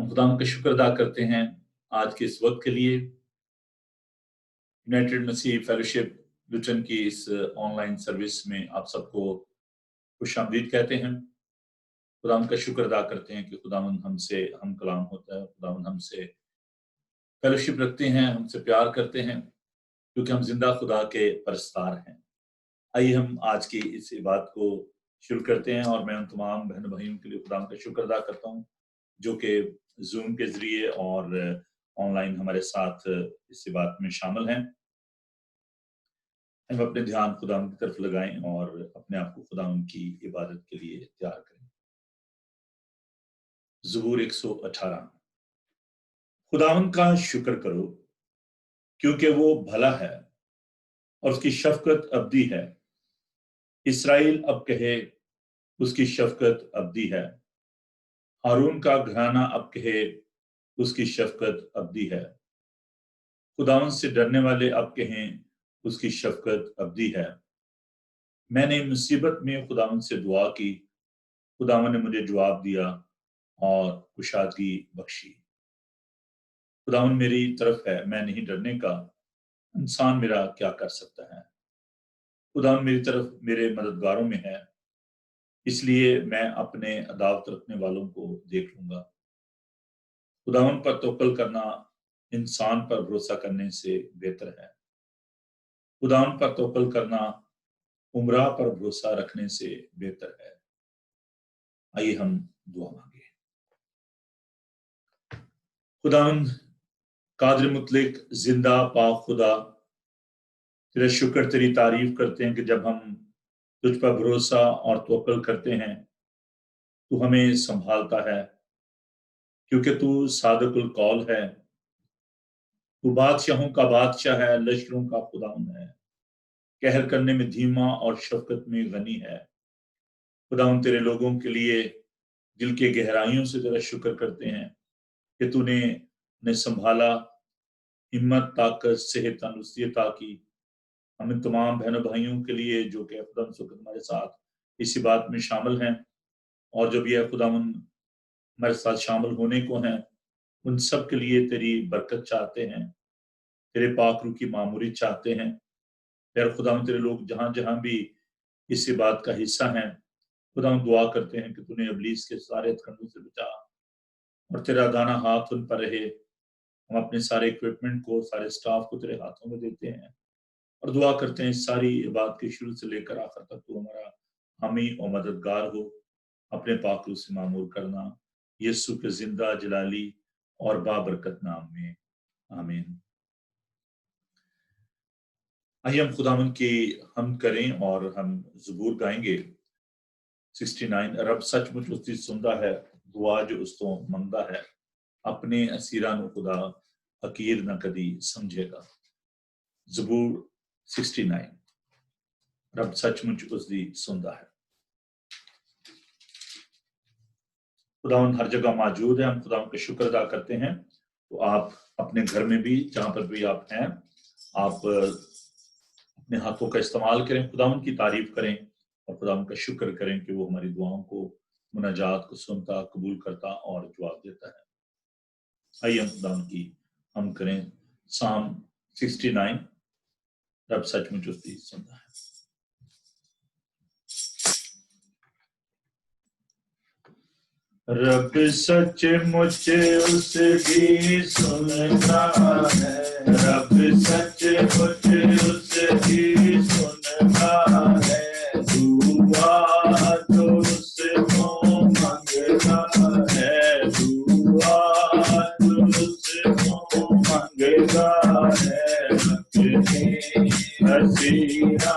हम खुदा का शुक्र अदा करते हैं आज के इस वक्त के लिए। यूनाइटेड मसीह फेलोशिप लुटन की इस ऑनलाइन सर्विस में आप सबको खुशामदीद कहते हैं। खुदा का शुक्र अदा करते हैं कि खुदावंद हमसे हम कलाम होता है, खुदावंद हमसे फेलोशिप रखते हैं, हमसे प्यार करते हैं, क्योंकि हम जिंदा खुदा के परस्तार हैं। आइए हम आज की इस इबादत को शुरू करते हैं और मैं उन तमाम बहन भाइयों के लिए खुदा का शुक्र अदा करता हूँ जो कि जूम के जरिए और ऑनलाइन हमारे साथ इस इबादत में शामिल हैं। हम अपने ध्यान खुदा की तरफ लगाएं और अपने आप को खुदा की इबादत के लिए तैयार करें। ज़बूर 118। खुदावन का शुक्र करो क्योंकि वो भला है और उसकी शफकत अब्दी है। इस्राएल अब कहे उसकी शफकत अब्दी है। हारून का घराना अब कहे उसकी शफकत अब्दी है। खुदावन से डरने वाले अब कहें उसकी शफकत अब्दी है। मैंने मुसीबत में खुदावन से दुआ की, खुदावन ने मुझे जवाब दिया और कुशादगी बख्शी। खुदावन मेरी तरफ है, मैं नहीं डरने का, इंसान मेरा क्या कर सकता है। खुदावन मेरी तरफ मेरे मददगारों में है, इसलिए मैं अपने अदावत रखने वालों को देख लूंगा। खुदावन पर तवक्कुल करना इंसान पर भरोसा करने से बेहतर है। खुदावन पर तवक्कुल करना उमरा पर भरोसा रखने से बेहतर है। आइए हम दुआ मांगे। खुदावन कादिर मुतलिक जिंदा पाक खुदा, तेरा शुक्र तेरी तारीफ करते हैं कि जब हम तुझ पर भरोसा और तवक्कुल करते हैं तू हमें संभालता है, क्योंकि तू सादिकुल कौल है। तू बादशाहों का बादशाह है, लश्करों का खुदावन है, कहर करने में धीमा और शफकत में गनी है। खुदावन तेरे लोगों के लिए दिल के गहराइयों से तेरा शुक्र करते हैं कि तूने ने संभाला, हिम्मत, ताकत, सेहत, तंदुरुस्ती अता की। हम इन तमाम बहनों भाइयों के लिए जो कि खुदा हमारे साथ इसी बात में शामिल हैं और जो भी है खुदावन हमारे साथ शामिल होने को हैं, उन सब के लिए तेरी बरकत चाहते हैं, तेरे पाक रूह की मामूरी चाहते हैं। फिर खुदावन तेरे लोग जहां जहां भी इस बात का हिस्सा हैं, खुदावन दुआ करते हैं कि तूने इब्लीस के सारे हथकंडों से बचा और तेरा दाना हाथ उन पर रहे। हम अपने सारे इक्विपमेंट को, सारे स्टाफ को तेरे हाथों में देते हैं और दुआ करते हैं सारी बात के शुरू से लेकर आखिर तक तू हमारा हामी और मददगार हो। अपने पाक रूह से मामूर करना, यीशु के जिंदा जलाली और बाबरकत नाम में, आमीन। आइए हम खुदावन की हम करें और हम ज़बूर गाएंगे 69। रब सचमुच उसकी सुनदा है, दुआ जो उस तो मंगदा है, अपने असीरा नु खुदा हकीर न कदी समझेगा। ज़बूर 69। रब सचमुच उसकी सुनदा है। खुदावन हर जगह मौजूद है। हम खुदावन का शुक्र अदा करते हैं। तो आप अपने घर में भी, जहां पर भी आप हैं, आप अपने हाथों का इस्तेमाल करें, खुदावन की तारीफ करें और खुदावन का शुक्र करें कि वो हमारी दुआओं को, मुनाजात को सुनता, कबूल करता और जवाब देता है। आइए हम खुदावन की हम करें साम 69। रब सचमुच उसकी सुनता है। रब सचमुच उसकी सुनता है, रब सचमुच उसकी सुनता है। दुआ तो उसको मंगता है, दुआ तो उसको मंगता है। हसीना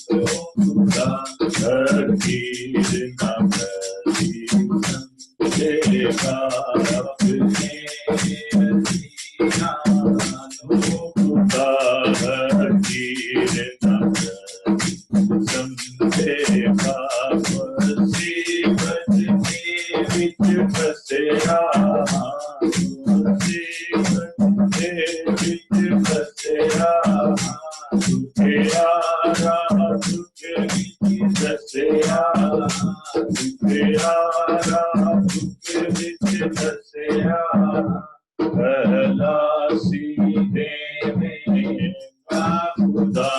तो खुदा हकीर न करी देगा। अपने हसीना तो खुदा हकीर न करी समझेगा। मुसीबत के विच फसेगा, मुसीबत के विच फसेगा। दुखे आरा दुखे विच फसेगा, दुखे आरा दुखे विच फसेगा। پہلا سیدھے میں خدا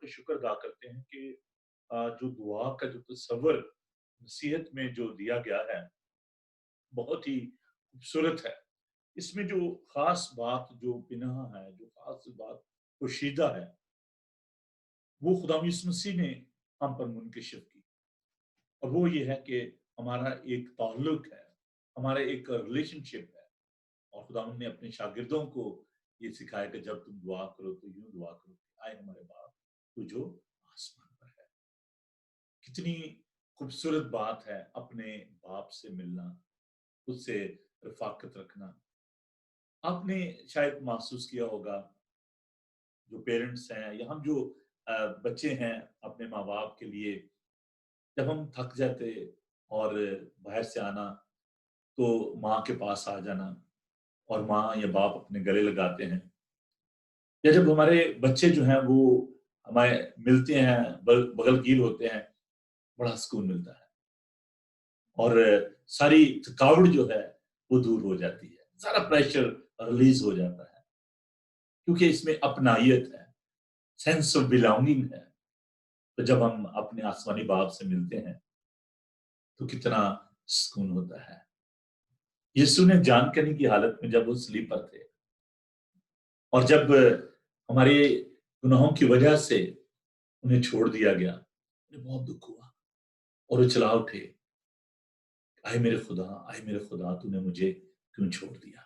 شکر ادا کرتے ہیں کہ جو دعا کا جو تصور نصیحت میں جو دیا گیا ہے بہت ہی خوبصورت ہے. اس میں جو خاص بات جو پنہا ہے، جو خاص بات پوشیدہ ہے، وہ خدا یسوع مسیح نے ہم پر منکشف کی، اور وہ یہ ہے کہ ہمارا ایک تعلق ہے، ہمارا ایک ریلیشن شپ ہے. اور خدا نے اپنے شاگردوں کو یہ سکھایا کہ جب تم دعا کرو تو یوں دعا کرو کہ آئے ہمارے باپ تو جو آسمان پر ہے. کتنی خوبصورت بات ہے اپنے باپ سے ملنا، اس سے رفاقت رکھنا. آپ نے شاید محسوس کیا ہوگا، جو پیرنٹس ہیں یا ہم جو بچے ہیں اپنے ماں باپ کے لیے، جب ہم تھک جاتے اور باہر سے آنا تو ماں کے پاس آ جانا اور ماں یا باپ اپنے گلے لگاتے ہیں، یا جب ہمارے بچے جو ہیں وہ ہمارے ملتے ہیں، بغل گیر ہوتے ہیں، بڑا سکون ملتا ہے اور ساری تھکاوٹ جو ہے وہ دور ہو جاتی ہے، سارا پریشر ریلیز ہو جاتا ہے، کیونکہ اس میں اپنائیت ہے، سینس آف بلانگنگ ہے. تو جب ہم اپنے آسمانی باپ سے ملتے ہیں تو کتنا سکون ہوتا ہے. یسوع نے جان کنی کی حالت میں جب وہ صلیب پر تھے اور جب ہمارے گناہوں کی وجہ سے انہیں چھوڑ دیا گیا، انہیں بہت دکھ ہوا اور وہ چلا اٹھے، آئے میرے خدا تو نے مجھے کیوں چھوڑ دیا.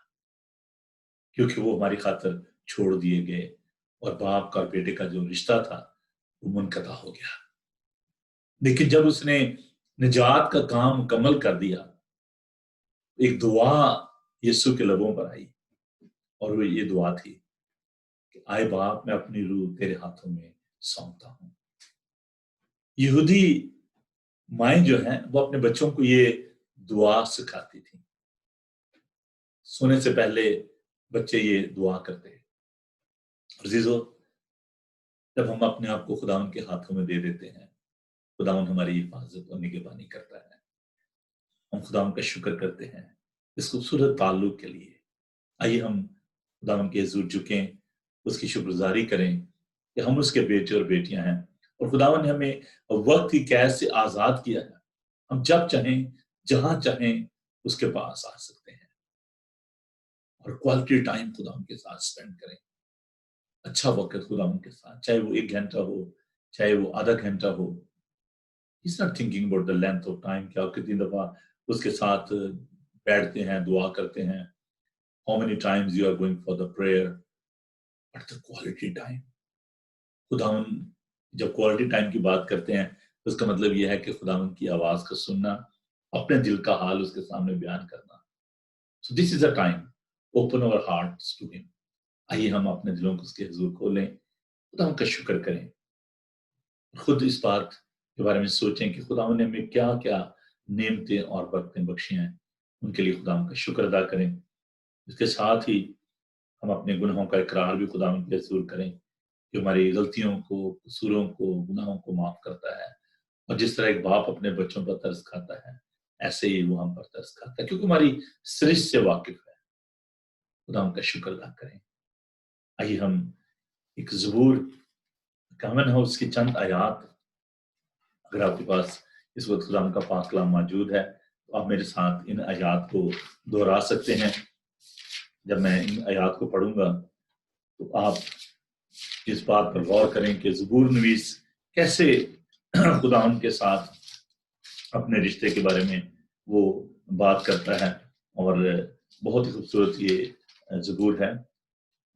کیونکہ وہ ہماری خاطر چھوڑ دیے گئے اور باپ کا اور بیٹے کا جو رشتہ تھا وہ منقطع ہو گیا. لیکن جب اس نے نجات کا کام مکمل کر دیا، ایک دعا یسوع کے لبوں پر آئی، اور وہ یہ دعا تھی کہ آئے باپ، میں اپنی روح تیرے ہاتھوں میں سونپتا ہوں. یہودی مائیں جو ہیں وہ اپنے بچوں کو یہ دعا سکھاتی تھی. سونے سے پہلے بچے یہ دعا کرتے ہیں. عزیزو، جب ہم اپنے آپ کو خداوند کے ہاتھوں میں دے دیتے ہیں، خداوند ہماری حفاظت اور نگہبانی کرتا ہے. ہم خداوند کا شکر کرتے ہیں اس خوبصورت تعلق کے لیے. آئیے ہم خداوند کے حضور جھکیں، اس کی شکرگزاری کریں کہ ہم اس کے بیٹے اور بیٹیاں ہیں، اور خداوند نے ہمیں وقت کی قید سے آزاد کیا ہے. ہم جب چاہیں جہاں چاہیں اس کے پاس آ سکتے ہیں، اور کوالٹی ٹائم خداوند کے ساتھ سپینڈ کریں. اچھا وقت خداوند کے ساتھ، چاہے وہ 1 گھنٹہ ہو، چاہے وہ آدھا گھنٹہ ہو. He's not thinking about the length of time کہ آپ کتنی دفعہ اس کے ساتھ بیٹھتے ہیں، دعا کرتے ہیں. How many times you are going for the prayer, but the quality time. خداوند جب کوالٹی ٹائم کی بات کرتے ہیں اس کا مطلب یہ ہے کہ خداوند کی آواز کا سننا، اپنے دل کا حال اس کے سامنے بیان کرنا. So this is a time. Open our hearts to him. آئیے ہم اپنے دلوں کو اس کے حضور کھولیں، خداوند کا شکر کریں. خود اس بات کے بارے میں سوچیں کہ خداوند نے ہمیں کیا کیا نعمتیں اور برکتیں بخشی ہیں، ان کے لیے خداوند کا شکر ادا کریں. اس کے ساتھ ہی ہم اپنے گناہوں کا اقرار بھی خداوند کے حضور کریں کہ ہماری غلطیوں کو، قصوروں کو، گناہوں کو معاف کرتا ہے. اور جس طرح ایک باپ اپنے بچوں پر ترس کھاتا ہے، ایسے ہی وہ ہم پر ترس کھاتا ہے، کیونکہ ہماری سرشت سے واقف ہے. خداوند کا شکر ادا کریں. آئیے ہم ایک زبور کامن ہاؤس کی چند آیات، اگر آپ کے پاس اس وقت خداوند کا پاک کلام موجود ہے تو آپ میرے ساتھ ان آیات کو دہرا سکتے ہیں. جب میں ان آیات کو پڑھوں گا تو آپ اس بات پر غور کریں کہ زبور نویس کیسے خداوند کے ساتھ اپنے رشتے کے بارے میں وہ بات کرتا ہے، اور بہت ہی خوبصورت یہ زبور ہے.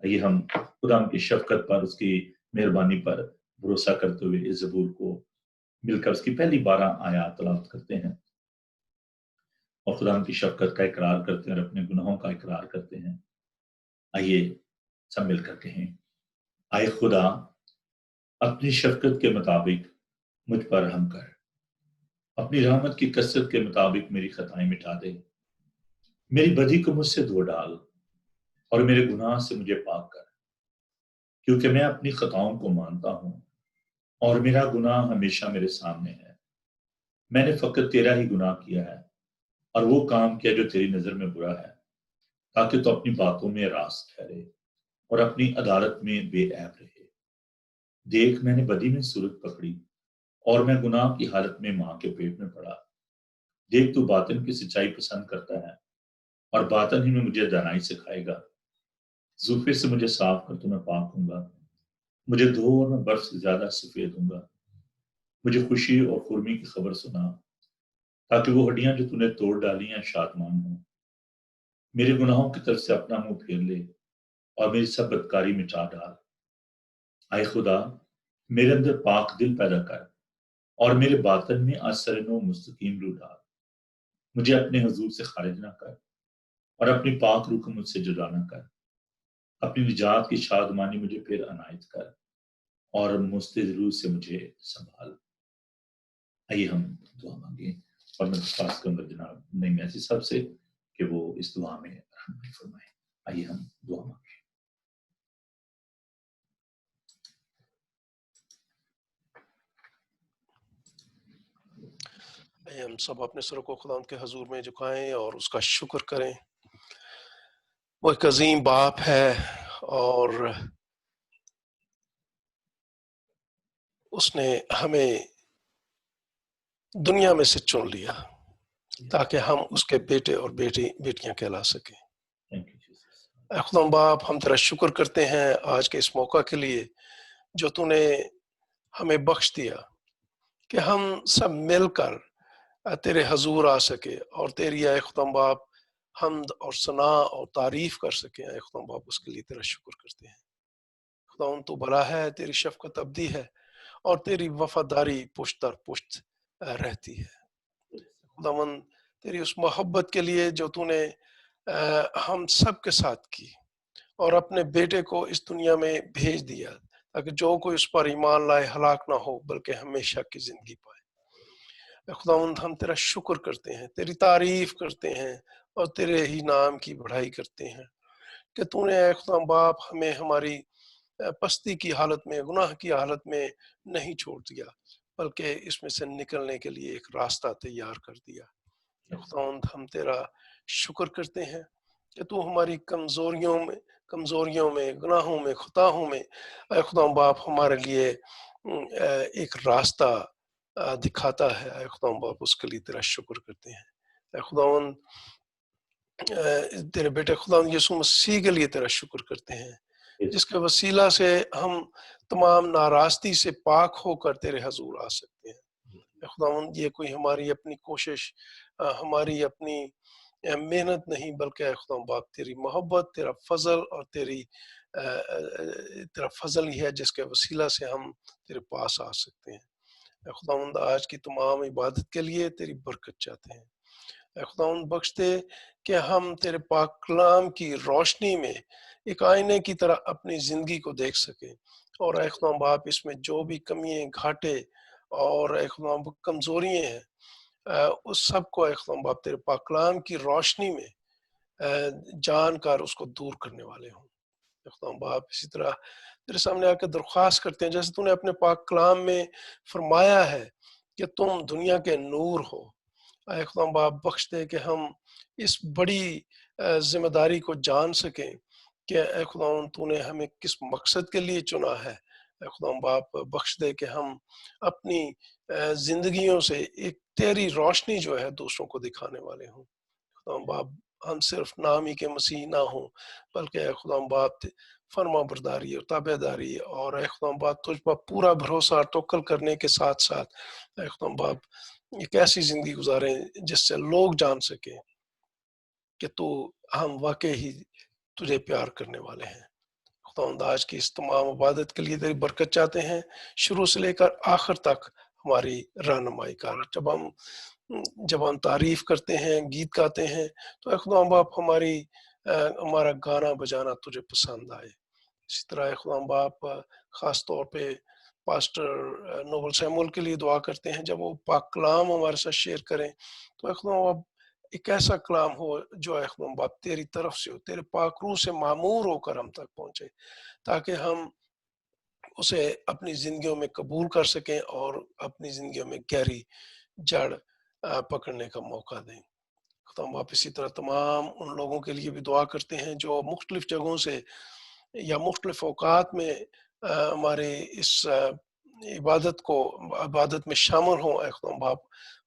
یہ ہم خداوند کی شفقت پر، اس کی مہربانی پر بھروسہ کرتے ہوئے اس زبور کو مل کر اس کی پہلی 12 آیات تلاوت کرتے ہیں، اور خداوند کی شفقت کا اقرار کرتے ہیں اور اپنے گناہوں کا اقرار کرتے ہیں. آئیے سب مل کر کہیں، آئے خدا اپنی شفقت کے مطابق مجھ پر رحم کر، اپنی رحمت کی کثرت کے مطابق میری خطائیں مٹا دے. میری بدی کو مجھ سے دھو ڈال اور میرے گناہ سے مجھے پاک کر، کیونکہ میں اپنی خطاؤں کو مانتا ہوں اور میرا گناہ ہمیشہ میرے سامنے ہے. میں نے فقط تیرا ہی گناہ کیا ہے اور وہ کام کیا جو تیری نظر میں برا ہے، تاکہ تو اپنی باتوں میں راست ٹھہرے اور اپنی عدالت میں بے عیب رہے. دیکھ، میں نے بدی میں صورت پکڑی اور میں گناہ کی حالت میں ماں کے پیٹ میں پڑا. دیکھ، تو باطن کی سچائی پسند کرتا ہے اور باطن ہی میں مجھے دانائی سکھائے گا. زوفے سے مجھے صاف کر تو میں پاک ہوں گا، مجھے دھو اور میں برف سے زیادہ سفید ہوں گا. مجھے خوشی اور خرمی کی خبر سنا، تاکہ وہ ہڈیاں جو تو نے توڑ ڈالی ہیں شادمان ہوں. میرے گناہوں کی طرف سے اپنا منہ پھیر لے اور میری سب بدکاری مٹا ڈال. آئے خدا میرے اندر پاک دل پیدا کر اور میرے باطن میں اثر نو مستقیم روح ڈال. مجھے اپنے حضور سے خارج نہ کر اور اپنی پاک روح کو مجھ سے جدا نہ کر. اپنی نجات کی شادمانی مجھے پھر عنایت کر اور مستعد روح سے مجھے سنبھال. آئیے ہم دعا مانگیں، اور میں درخواست کروں گا جناب نئی ایسی سب سے کہ وہ اس دعا میں رحمت فرمائیں. آئیے ہم دعا مانگیں. ہم سب اپنے سروں کو خداوند کے حضور میں جھکائیں اور اس کا شکر کریں. وہ ایک عظیم باپ ہے اور اس نے ہمیں دنیا میں سے چن لیا تاکہ ہم اس کے بیٹے اور بیٹیاں کہلا سکیں. اے خداوند باپ، ہم تیرا شکر کرتے ہیں آج کے اس موقع کے لیے جو تو نے ہمیں بخش دیا کہ ہم سب مل کر تیرے حضور آ سکے اور تیری اے خداوند باپ حمد اور ثنا اور تعریف کر سکیں. اے خداوند باپ، اس کے لیے تیرا شکر کرتے ہیں. खुदावन तू भला है, तेरी शफकत अब्दी है और तेरी वफादारी पुश्त दर पुश्त रहती है। खुदावन तेरी उस मोहब्बत के लिए जो तूने हम सब के साथ की और अपने बेटे को इस दुनिया में भेज दिया ताकि जो कोई उस पर ईमान लाए हलाक ना हो बल्कि हमेशा की जिंदगी पाए। खुदावंद हम तेरा शुक्र करते हैं, तेरी तारीफ करते हैं और तेरे ही नाम की बढ़ाई करते हैं कि तूने ऐ खुदा बाप हमें हमारी पस्ती की हालत में, गुनाह की हालत में नहीं छोड़ दिया बल्कि इसमें से निकलने के लिए एक रास्ता तैयार कर दिया। खुदावंद हम तेरा शुक्र करते हैं कि तू हमारी कमजोरियों में, गुनाहों में, खताओं में ऐ खुदा बाप हमारे लिए एक रास्ता दिखाता है। ऐ खुदा बाप उसके लिए तेरा शुक्र करते हैं। ऐ खुदावंद तेरे बेटे खुदावंद यीशु मसीह के लिए तेरा शुक्र करते हैं जिसके वसीला से हम तमाम नाराज़गी से पाक होकर तेरे हजूर आ सकते हैं। खुदावंद ये कोई हमारी अपनी कोशिश, हमारी अपनी मेहनत नहीं बल्कि खुदा बाप तेरी मोहब्बत, तेरा फजल और तेरा फजल ही है जिसके वसीला से हम तेरे पास आ सकते हैं। खुदावंद आज की तमाम इबादत के लिए तेरी बरकत चाहते हैं। खुदावंद बख्श दे कि हम तेरे पाक कलाम की रोशनी में एक आईने की तरह अपनी ज़िंदगी को देख सकें और ऐ खुदा बाप इसमें जो भी कमियाँ, घाटे और ऐ खुदा बाप कमज़ोरियाँ हैं उस सब को ऐ खुदा बाप तेरे पाक कलाम की रोशनी में जानकर उसको दूर करने वाले हों। खुदा बाप इसी तरह तेरे सामने आकर दरख्वास्त करते हैं जैसे तूने अपने पाक कलाम में फरमाया है कि तुम दुनिया के नूर हो। ऐ खुदा बाप बख्श दे कि हम इस बड़ी जिम्मेदारी को जान सकें कि ऐ खुदा तूने हमें किस मकसद के लिए चुना है। ऐ खुदा बाप बख्श दे कि हम अपनी जिंदगियों से एक तेरी रोशनी जो है दूसरों को दिखाने वाले हों। खुदा बाप हम सिर्फ नाम ही के मसीह ना हों बल्कि ऐ खुदा बाप फरमा बरदारी और ताबेदारी और ऐ खुदा बाप तुझ पर पूरा भरोसा और तवक्कुल करने के साथ साथ ऐ खुदा बाप एक ऐसी जिंदगी गुजारें जिससे लोग जान सकें कि तू हम वाकई ही तुझे प्यार करने वाले हैं। खुदा आज की इस तमाम इबादत के लिए तेरी बरकत चाहते हैं, शुरू से लेकर आखिर तक हमारी रहनुमाई कर। जब हम तारीफ करते हैं, गीत गाते हैं तो खुदा बाप हमारा गाना बजाना तुझे पसंद आए। इसी तरह खुदा बाप ख़ास तौर पे पास्टर नोबल सैमुअल के लिए दुआ करते हैं जब वो पाक कलाम हमारे साथ शेयर करें तो खुदा बाप एक ऐसा कलाम हो जो खुदा बाप तेरी तरफ से हो, तेरे पाक रूह से मामूर होकर हम तक पहुँचे ताकि हम उसे अपनी ज़िंदगियों में कबूल कर सकें और अपनी ज़िंदगियों में गहरी जड़ पकड़ने का मौका दें। खुदा बाप इसी तरह तमाम उन लोगों के लिए भी दुआ करते हैं जो मुख्तलिफ जगहों से या मुख्तलिफ औकात में हमारे इस इबादत में शामिल हों। ऐ खुदा बाप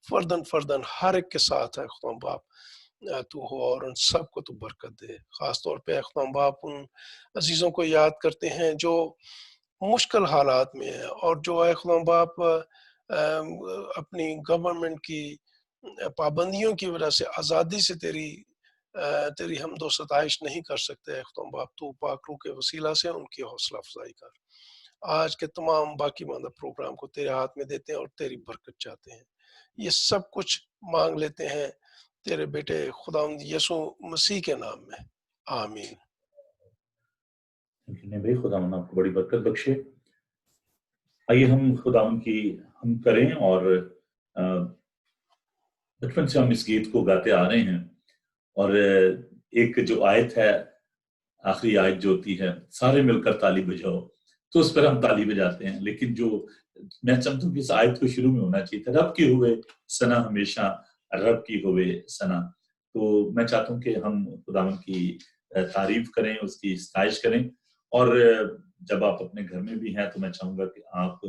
फर्दन हर एक के साथ है खुदा बाप तू हो और उन सब को तू बरकत दे। ख़ास तौर पे खुदा बाप उन अजीज़ों को याद करते हैं जो मुश्किल हालात में है और जो है खुदा बाप अपनी गवर्नमेंट की पाबंदियों की वजह से आज़ादी से तेरी हमदो सताइश नहीं कर सकते हैं। खुदा बाप तू पाक रूह के वसीला से उनकी हौसला अफजाई कर। आज के तमाम बाकी मानदा प्रोग्राम को तेरे हाथ में देते हैं और तेरी बरकत चाहते हैं। ये सब कुछ मांग लेते हैं तेरे बेटे खुदावंद यीशु मसीह के नाम में, आमीन। भाई खुदावन आपको बड़ी बरकत बख्शे। आइए हम खुदावन की हम करें और बचपन से हम इस गीत को गाते आ रहे हैं और एक जो आयत है, आखिरी आयत जो होती है, सारे मिलकर ताली बजाओ, तो उस पर हम ताली बजाते हैं। लेकिन जो मैं समझता हूँ कि इस आयत को शुरू में होना चाहिए था, रब की हुए सना हमेशा, रब की हुए सना। तो मैं चाहता हूँ कि हम खुदावन की तारीफ करें, उसकी सताइश करें और जब आप अपने घर में भी हैं तो मैं चाहूंगा कि आप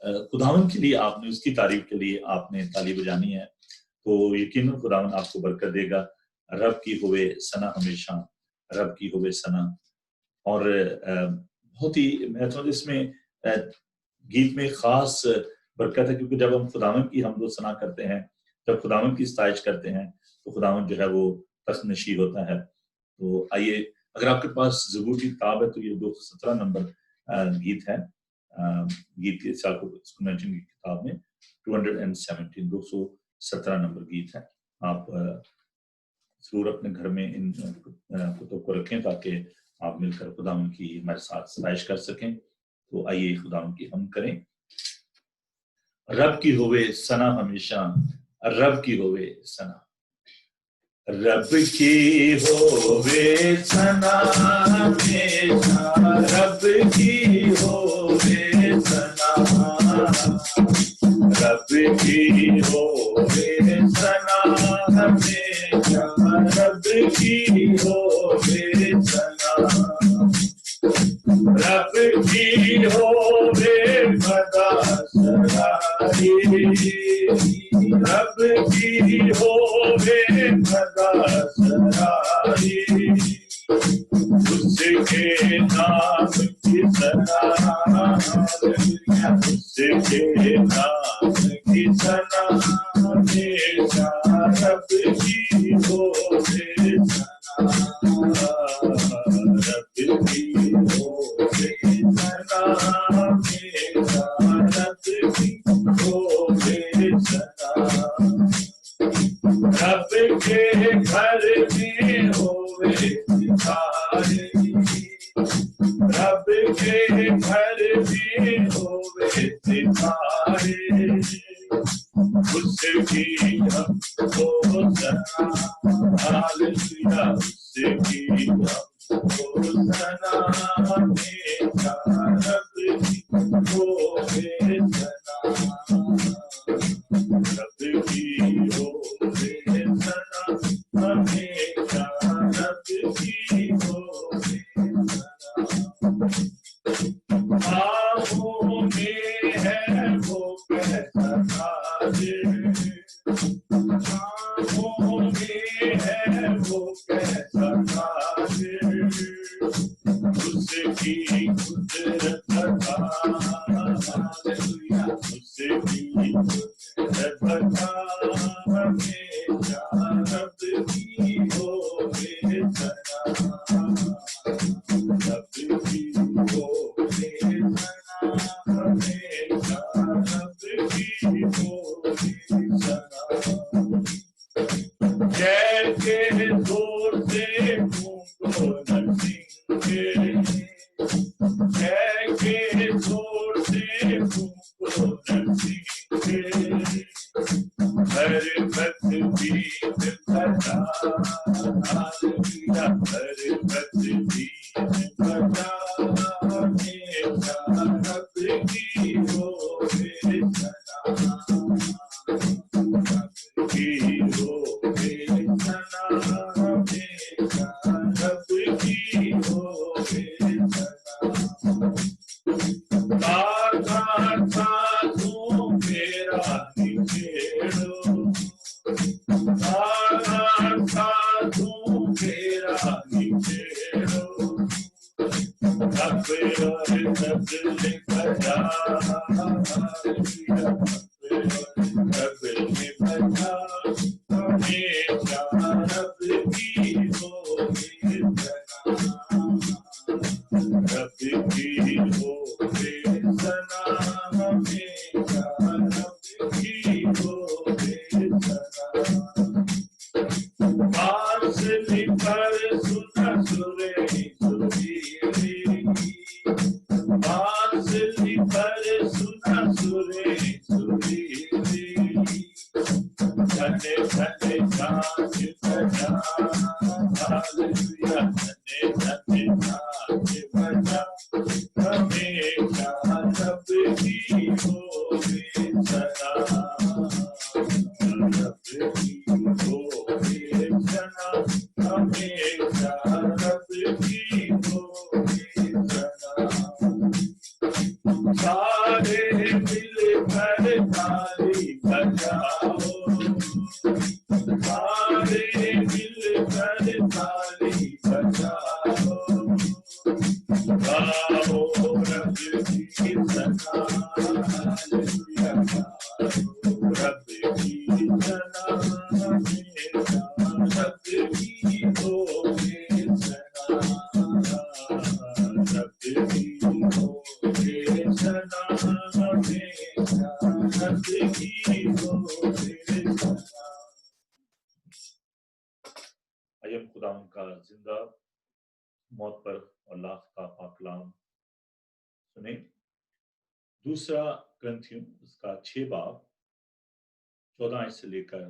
खुदावन के लिए आपने उसकी तारीफ के लिए आपने ताली बजानी है, तो यकीनन खुदावन आपको बरकत देगा। रब की हुए सना हमेशा, रब की हुए सना। और बहुत ही मैं समझ इसमें गीत में खास बरकत है क्योंकि जब हम खुदावन की हमदो सना करते हैं, जब खुदावन की सताइश करते हैं तो खुदावन जो है वो तख्तनशी होता है। तो आइए, अगर आपके पास ज़बूर की किताब है तो ये 217 नंबर गीत है, गीत के साल को मेंशन की किताब में 217 नंबर गीत है। आप जरूर अपने घर में इन कुतुब को रखें ताकि आप मिलकर खुदावन की हमारे साथ सताइश कर सकें। तो आइए खुदावन की हम करें। रब की होवे सना हमेशा, रब की होवे सना, रब की होवे सना हमेशा, रब की होवे सना, रब की होवे सना हमेशा, रब की होवे सना, रब की होवे मदा सरारी, रब की होवे मदा सरारी, उसके नाम की सना, उसके नाम की सना हमेशा, रब की होवे सना, रब की होवे सना हमेशा, रब की होवे सना, रब के घर में होवे सितारे, रब के घर में होवे सितारे, उसकी हमको सना, हालेलुया, उसकी हमको सना हमेशा, रब की होवे सना, रब की होवे सना हमेशा, रब की होवे सना, आँखों में है वो कैसा तारे, आँखों में है वो कैसा तारे, उसकी कुदरत का, हालेलुया, उसकी कुदरत का हमेशा, रब की होवे सना, रब की होवे सना हमेशा, रब की होवे सना, जैसे जोर से मुझको नसींगे, जैसे जोर से मुझको नसींगे, हर तकदीर बता, हालेलुया, हर तकदीर बता हमेशा, रब की होवे सना, रब की होवे सना हमेशा, रब की होवे सना, आकाश साथों मेरा निखेड़ो, आकाश साथों मेरा निखेड़ो, रब और रब बजा, हालेलुया, रब बजा हमेशा, रब की होवे सना, रब की होवे सना हमेशा, रब की होवे सना, बांसुरी पर सुना सुरे सुरीली, बांसुरी पर सुना सुरे सुरीली, धन्य धन्य नाच बजा, हालेलुया, धन्य धन्य नाच बजा हमेशा, रब की होवे सना, रब की होवे सना हमेशा, रब की होवे सना, सारे मिलकर ताली बजाओ, सारे मिलकर ताली बजाओ, गाओ रब की सना, हालेलुया, रब की सना हमेशा, रब की होवे सना, रब की होवे موت پر اور اللہ کا پاک کلام سنیں۔ دوسرا کرنتھیوں اس کا 6 باب 14 سے لے کر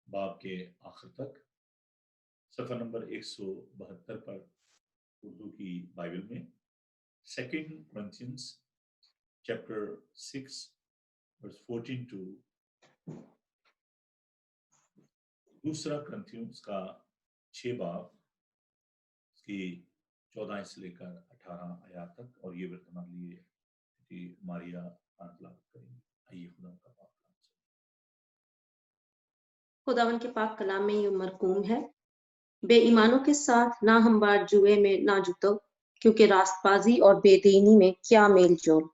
باب کے آخر تک، صفحہ نمبر 172 پر اردو کی بائبل میں۔ Second Corinthians chapter 6 verse 14 to دوسرا کرنتھیوں اس کا 6 باب اس کی 14 سے لے کر 18 آیات تک، اور یہ ورد ہمارے لیے ماریا تلاوت کریں گے۔ آئیے خدا کا پاک کلام سنیں۔ خداوند کے پاک کلام میں یہ مرقوم ہے، بے ایمانوں کے ساتھ نہ ہموار جوئے میں نہ جتو، کیونکہ راست بازی اور بے دینی میں کیا میل جول،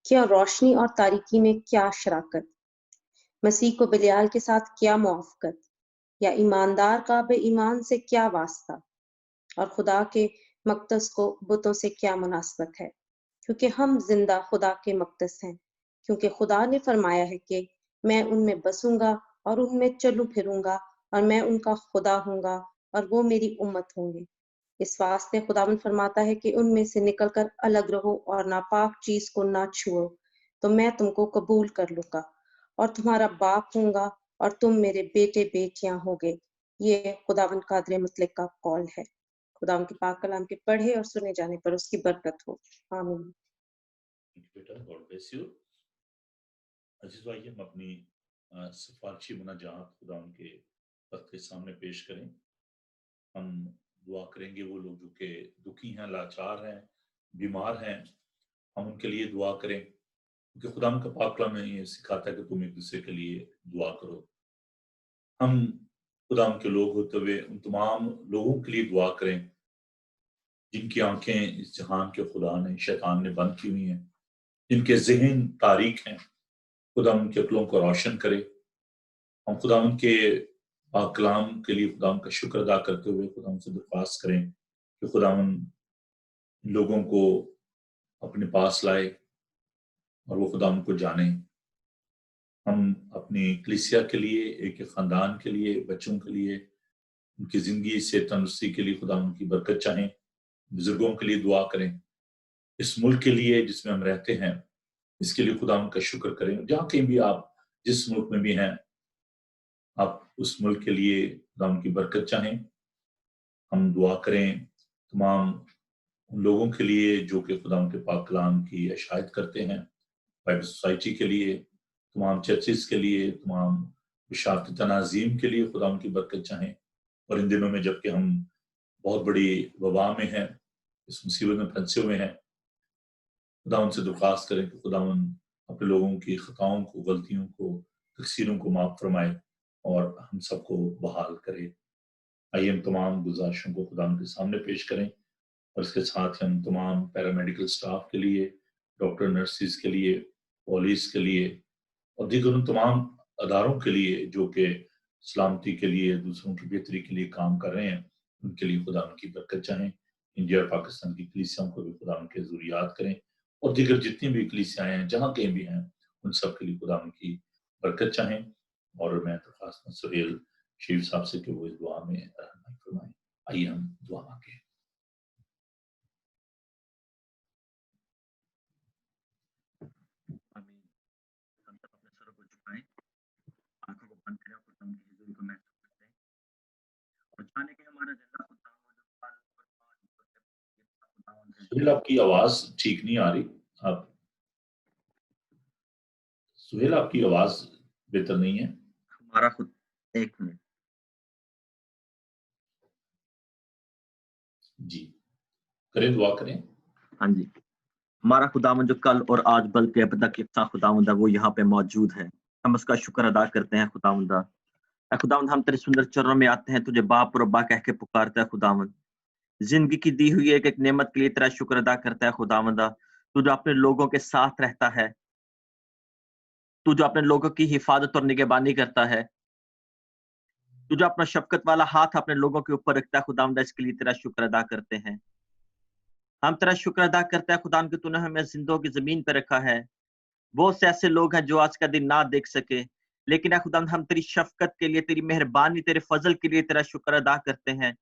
کیا روشنی اور تاریکی میں کیا شراکت، مسیح کو بلیال کے ساتھ کیا موافقت، یا ایماندار کا بے ایمان سے کیا واسطہ، اور خدا کے مقدس کو بتوں سے کیا مناسبت ہے، کیونکہ ہم زندہ خدا کے مقدس ہیں، کیونکہ خدا نے فرمایا ہے کہ میں ان میں بسوں گا اور ان میں چلوں پھروں گا، اور میں ان کا خدا ہوں گا اور وہ میری امت ہوں گے۔ اس واسطے خداوند فرماتا ہے کہ ان میں سے نکل کر الگ رہو اور ناپاک چیز کو نہ چھوؤ، تو میں تم کو قبول کر لوں گا اور تمہارا باپ ہوں گا اور تم میرے بیٹے بیٹیاں ہوگے۔ یہ خداوند قادر مطلق کا قول ہے۔ خداوند کے پاک کلام کے پڑھے اور سنے جانے پر اس کی برکت ہو، آمین۔ بیٹا گاڈ بلیس یو۔ عزیز بھائی، ہم اپنی سفارشی مناجات خدا ان کے وقت کے سامنے پیش کریں۔ ہم دعا کریں گے وہ لوگ جو کہ دکھی ہیں، لاچار ہیں، بیمار ہیں، ہم ان کے لیے دعا کریں، کیونکہ خدا ان کا پاک کلام نے یہ سکھاتا ہے کہ تم ایک دوسرے کے لیے دعا کرو۔ ہم خدا ان کے لوگ ہوتے ہوئے ان تمام لوگوں کے لیے دعا کریں جن کی آنکھیں اس جہان کے خدا نے، شیطان نے بند کی ہوئی ہیں، جن کے ذہن تاریک ہیں، خدا ان کے عقلوں کو روشن کرے۔ ہم خدا ان کے پاک کلام کے لیے خدا ان کا شکر ادا کرتے ہوئے خدا ان سے درخواست کریں کہ خدا ان لوگوں کو اپنے پاس لائے اور وہ خدا ان کو جانیں۔ ہم اپنی کلیسیا کے لیے، ایک خاندان کے لیے، بچوں کے لیے، ان کی زندگی سے تندرستی کے لیے خدا ان کی برکت چاہیں، بزرگوں کے لیے دعا کریں، اس ملک کے لیے جس میں ہم رہتے ہیں اس کے لیے خدا ان کا شکر کریں۔ جہاں کہیں بھی آپ جس ملک میں بھی ہیں، آپ اس ملک کے لیے خدا ان کی برکت چاہیں۔ ہم دعا کریں تمام ان لوگوں کے لیے جو کہ خدا ان کے پاک کلام کی اشاعت کرتے ہیں، بائبل سوسائٹی کے لیے، تمام چرچز کے لیے، تمام بشارت تناظیم کے لیے خدا ان کی برکت چاہیں۔ اور ان دنوں میں جب کہ ہم بہت بڑی وبا میں ہیں، اس مصیبت میں پھنسے ہوئے ہیں، خدا ان سے درخواست کریں کہ خدا ان اپنے لوگوں کی خطاؤں کو، غلطیوں کو، تقصیروں کو معاف فرمائے اور ہم سب کو بحال کرے۔ آئیے ہم تمام گزارشوں کو خدا ان کے سامنے پیش کریں، اور اس کے ساتھ ہم تمام پیرامیڈیکل سٹاف کے لیے، ڈاکٹر نرسز کے لیے، پولیس کے لیے اور دیگر ان تمام اداروں کے لیے جو کہ سلامتی کے لیے، دوسروں کی بہتری کے لیے کام کر رہے ہیں، ان کے لیے خدا ان کی برکت چاہیں۔ انڈیا اور پاکستان کی کلیسیاؤں کو بھی خدا ان کے ضروریات کریں، اور دیگر جتنی بھی کلیسیاں ہیں جہاں کہیں بھی ہیں ان سب کے لیے خدا ان کی برکت چاہیں۔ اور میں درخواست سہیل شریف صاحب سے کہ وہ اس دعا میں رہنمائی فرمائیں۔ آئیے ہم دعا مانگیں۔ آمین۔ ہم سب اپنے سروں کو جھکائیں، آنکھوں کو بند کریں اور خدا کی حضوری کو محسوس کرتے ہیں، اور جانے کہ ہمارا زندہ خدا سہیل آپ کی آواز ٹھیک نہیں آ رہی۔ آپ سہیل آپ کی آواز بہتر نہیں ہے۔ ہمارا خود ایک منٹ جی کریں، دعا کریں۔ ہاں جی۔ ہمارا خداوند جو کل اور آج بلکہ اب تک یکساں خداوند ہے، وہ یہاں پہ موجود ہے۔ ہم اس کا شکر ادا کرتے ہیں خداوند۔ اے خداوند، ہم تیرے سندر چرنوں میں آتے ہیں، تجھے باپ اور ابا کہہ کے پکارتا ہے خداوند۔ زندگی کی دی ہوئی ایک نعمت کے لیے تیرا شکر ادا کرتا ہے خداوند۔ تو جو اپنے لوگوں کے ساتھ رہتا ہے، تو جو اپنے لوگوں کی حفاظت اور نگہبانی کرتا ہے، تو جو اپنا شفقت والا ہاتھ اپنے لوگوں کے اوپر رکھتا ہے خداوند، اس کے لیے تیرا شکر ادا کرتے ہیں۔ ہم تیرا شکر ادا کرتے ہیں خداوند کہ تو نے ہمیں زندوں کی زمین پہ رکھا ہے۔ بہت سے ایسے لوگ ہیں جو آج کا دن نہ دیکھ سکے، لیکن اے خداوند ہم تیری شفقت کے لیے، تیری مہربانی، تیرے فضل کے لیے تیرا شکر ادا کرتے ہیں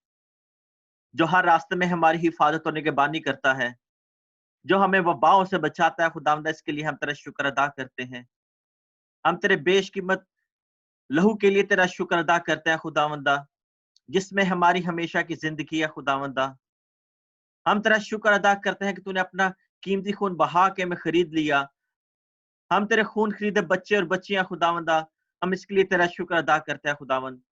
जो हर रास्ते में हमारी हिफाजत और निगहबानी करता है, जो हमें वबाओं से बचाता है खुदावंदा, इसके लिए हम तेरा शुक्र अदा करते हैं। हम तेरे बेशकीमत लहू के लिए तेरा शुक्र अदा करते हैं खुदावंदा, जिसमें हमारी हमेशा की जिंदगी है खुदावंदा। हम तेरा शुक्र अदा करते हैं कि तूने अपना कीमती खून बहा के हमें खरीद लिया। हम तेरे खून खरीदे बच्चे और बच्चियां खुदावंदा, हम इसके लिए तेरा शुक्र अदा करते हैं खुदावंद।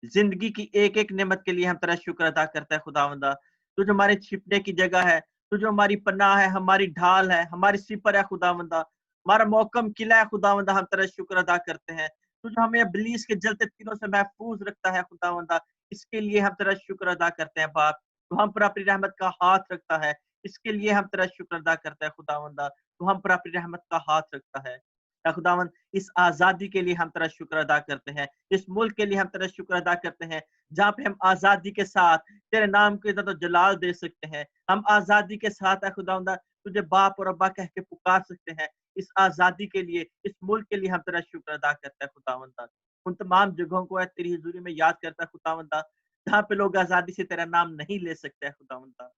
जिंदगी की एक एक नेमत के लिए हम तेरा शुक्र अदा करते हैं खुदावंदा। तू जो हमारे छिपने की जगह है, तू जो हमारी पनाह है, हमारी ढाल है, हमारी सिपर है खुदावंदा, हमारा मौकम किला है खुदावंदा, हम तेरा शुक्र अदा करते हैं। तू जो हमें इब्लीस के जलते तीरों से महफूज रखता है खुदावंदा, इसके लिए हम तेरा शुक्र अदा करते हैं बाप। तू हम पर अपनी रहमत का हाथ रखता है, इसके लिए हम तेरा शुक्र अदा करते हैं खुदावंदा। तू हम पर अपनी रहमत का हाथ रखता है खुदावंद। इस आजादी के लिए हम तेरा शुक्र अदा करते हैं, इस मुल्क के लिए हम तेरा शुक्र अदा करते हैं, जहाँ पे हम आजादी के साथ तेरे नाम को इज्जत और जलाल दे सकते हैं। हम आजादी के साथ खुदावंदा तुझे बाप और अब्बा कह के पुकार सकते हैं। इस आजादी के लिए, इस मुल्क के लिए हम तेरा शुक्र अदा करते हैं खुदावंदा। उन तमाम जगहों को तेरी हुजूरी में याद करता है खुदावंदा, जहाँ पे लोग आजादी से तेरा नाम नहीं ले सकते खुदावंदा,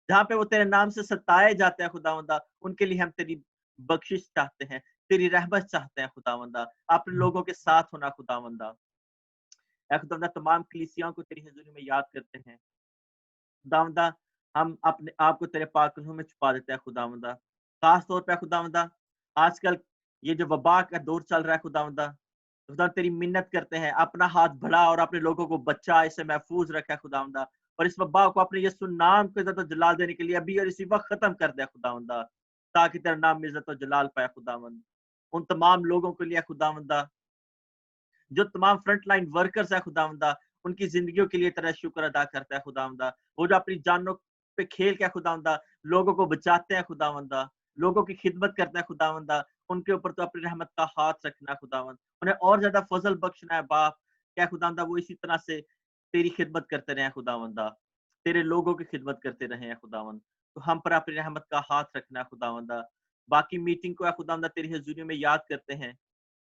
जहाँ पे वो तेरे नाम से सताए जाते हैं खुदावंदा, उनके लिए हम तेरी बख्शिश चाहते हैं, तेरी रहमत चाहते हैं खुदावंदा। अपने लोगों के साथ होना खुदावंदा। खुदावंदा तमाम कलीसियाओं को तेरी हुजूरी में याद करते हैं खुदावंदा। हम अपने आप को तेरे पाक कदमों में छुपा देते हैं खुदावंदा। खास तौर पे खुदावंदा आजकल ये जो वबा का दौर चल रहा है खुदावंदा, खुदा तेरी मिन्नत करते हैं, अपना हाथ बढ़ा और अपने लोगों को बचा, इसे महफूज रखा खुदावंदा, और इस वबा को अपने यीशु नाम को इज्जत और जलाल देने के लिए अभी और इसी वक्त खत्म कर दे खुदावंदा, ताकि तेरा नाम इज्जत और जलाल पाए खुदावंद। उन तमाम लोगों के लिए खुदावंदा जो तमाम फ्रंट लाइन वर्कर्स है खुदावंदा, उनकी जिंदगियों के लिए तेरा शुक्र अदा करता है खुदावंदा। वो जो अपनी जानों पे खेल के खुदावंदा लोगों को बचाते हैं खुदावंदा, लोगों की खिदमत करते हैं खुदावंदा, उनके ऊपर तो अपनी रहमत का हाथ रखना खुदावंद, उन्हें और ज्यादा फजल बख्शना है बाप। क्या खुदावंदा वो इसी तरह से तेरी खिदमत करते रहे खुदावंदा, तेरे लोगों की खिदमत करते रहे हैं खुदावंद। तो हम पर अपनी रहमत का हाथ रखना खुदावंदा। बाकी मीटिंग को खुदावंदा तेरी हुजूरी में याद करते हैं,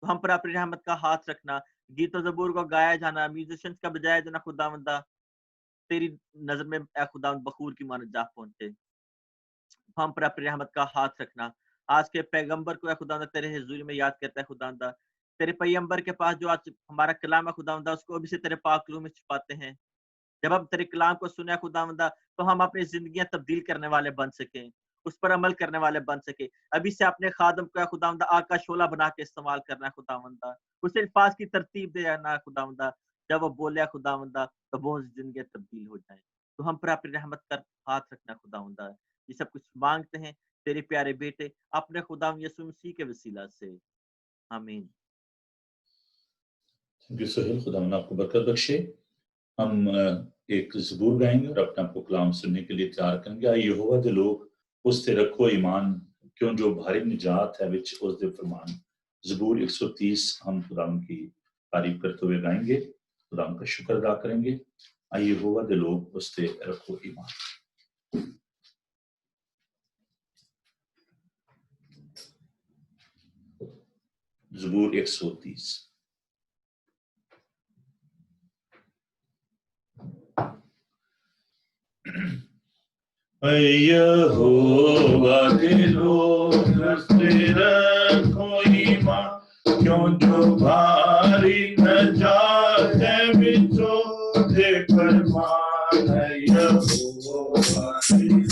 तो हम पर अपनी रहमत का हाथ रखना। गीत और ज़बूर को गाया जाना, म्यूजिशियंस का बजाया जाना खुदावंदा, तेरी नजर में खुदावंद बखूर की मानद जा पहुंचे। हम पर अपनी रहमत का हाथ रखना। आज के पैगंबर को खुदावंदा तेरे हुजूरी में याद करता है खुदावंदा, तेरे पैगंबर के पास जो आज हमारा कलाम है खुदावंदा, उसको अभी से तेरे पाक कलम में छुपाते हैं। जब हम तेरे कलाम को सुने खुदावंदा, तो हम अपनी जिंदगियां तब्दील करने वाले बन सकें, उस पर अमल करने वाले बन सके। अभी से अपने खादम को खुदावंदा आग का शोला बना के इस्तेमाल करना खुदावंदा, उसे अल्फाज की तरतीब देना खुदावंदा, जब वो बोले खुदावंदा तो बहुत जिंदगी तब्दील हो जाए। तो हम पर अपनी रहमत का हाथ रखना खुदावंदा। ये सब कुछ मांगते हैं तेरे प्यारे बेटे अपने खुदावंद यीशु मसीह के वसीला से, आमीन। खुदावंद आपको बरकत बख्शे। हम एक ज़बूर गाएंगे और अपने आपको कलाम सुनने के लिए तैयार करेंगे। आइए यहोवा दे लोग उस ते रखो ईमान, क्यों जो भारी निजात है विच उस दे फरमान। ज़बूर 130 हम खुदावंद की तारीफ करते हुए गाएंगे, खुदावंद का शुक्र अदा करेंगे। आइए यहोवा दे लोग उस ते रखो ईमान। ज़बूर 130। यहोवा दे लोग उस ते रखो ईमान, क्यों जो भारी निजात है विच उस दे फरमान। यहोवा दे लोग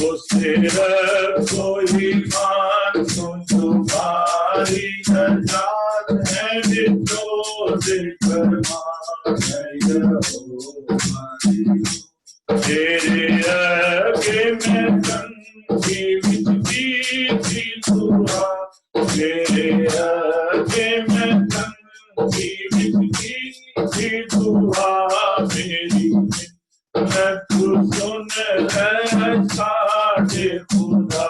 उस ते रखो ईमान, क्यों जो भारी निजात है विच उस दे फरमान। यहोवा दे लोग तेरे आगे मैं तंगी बिजली थी दुआ, तेरे आगे मैं तंगी बिजली थी दुआ मेरी, मैं तू सुन ले साडे खुदा।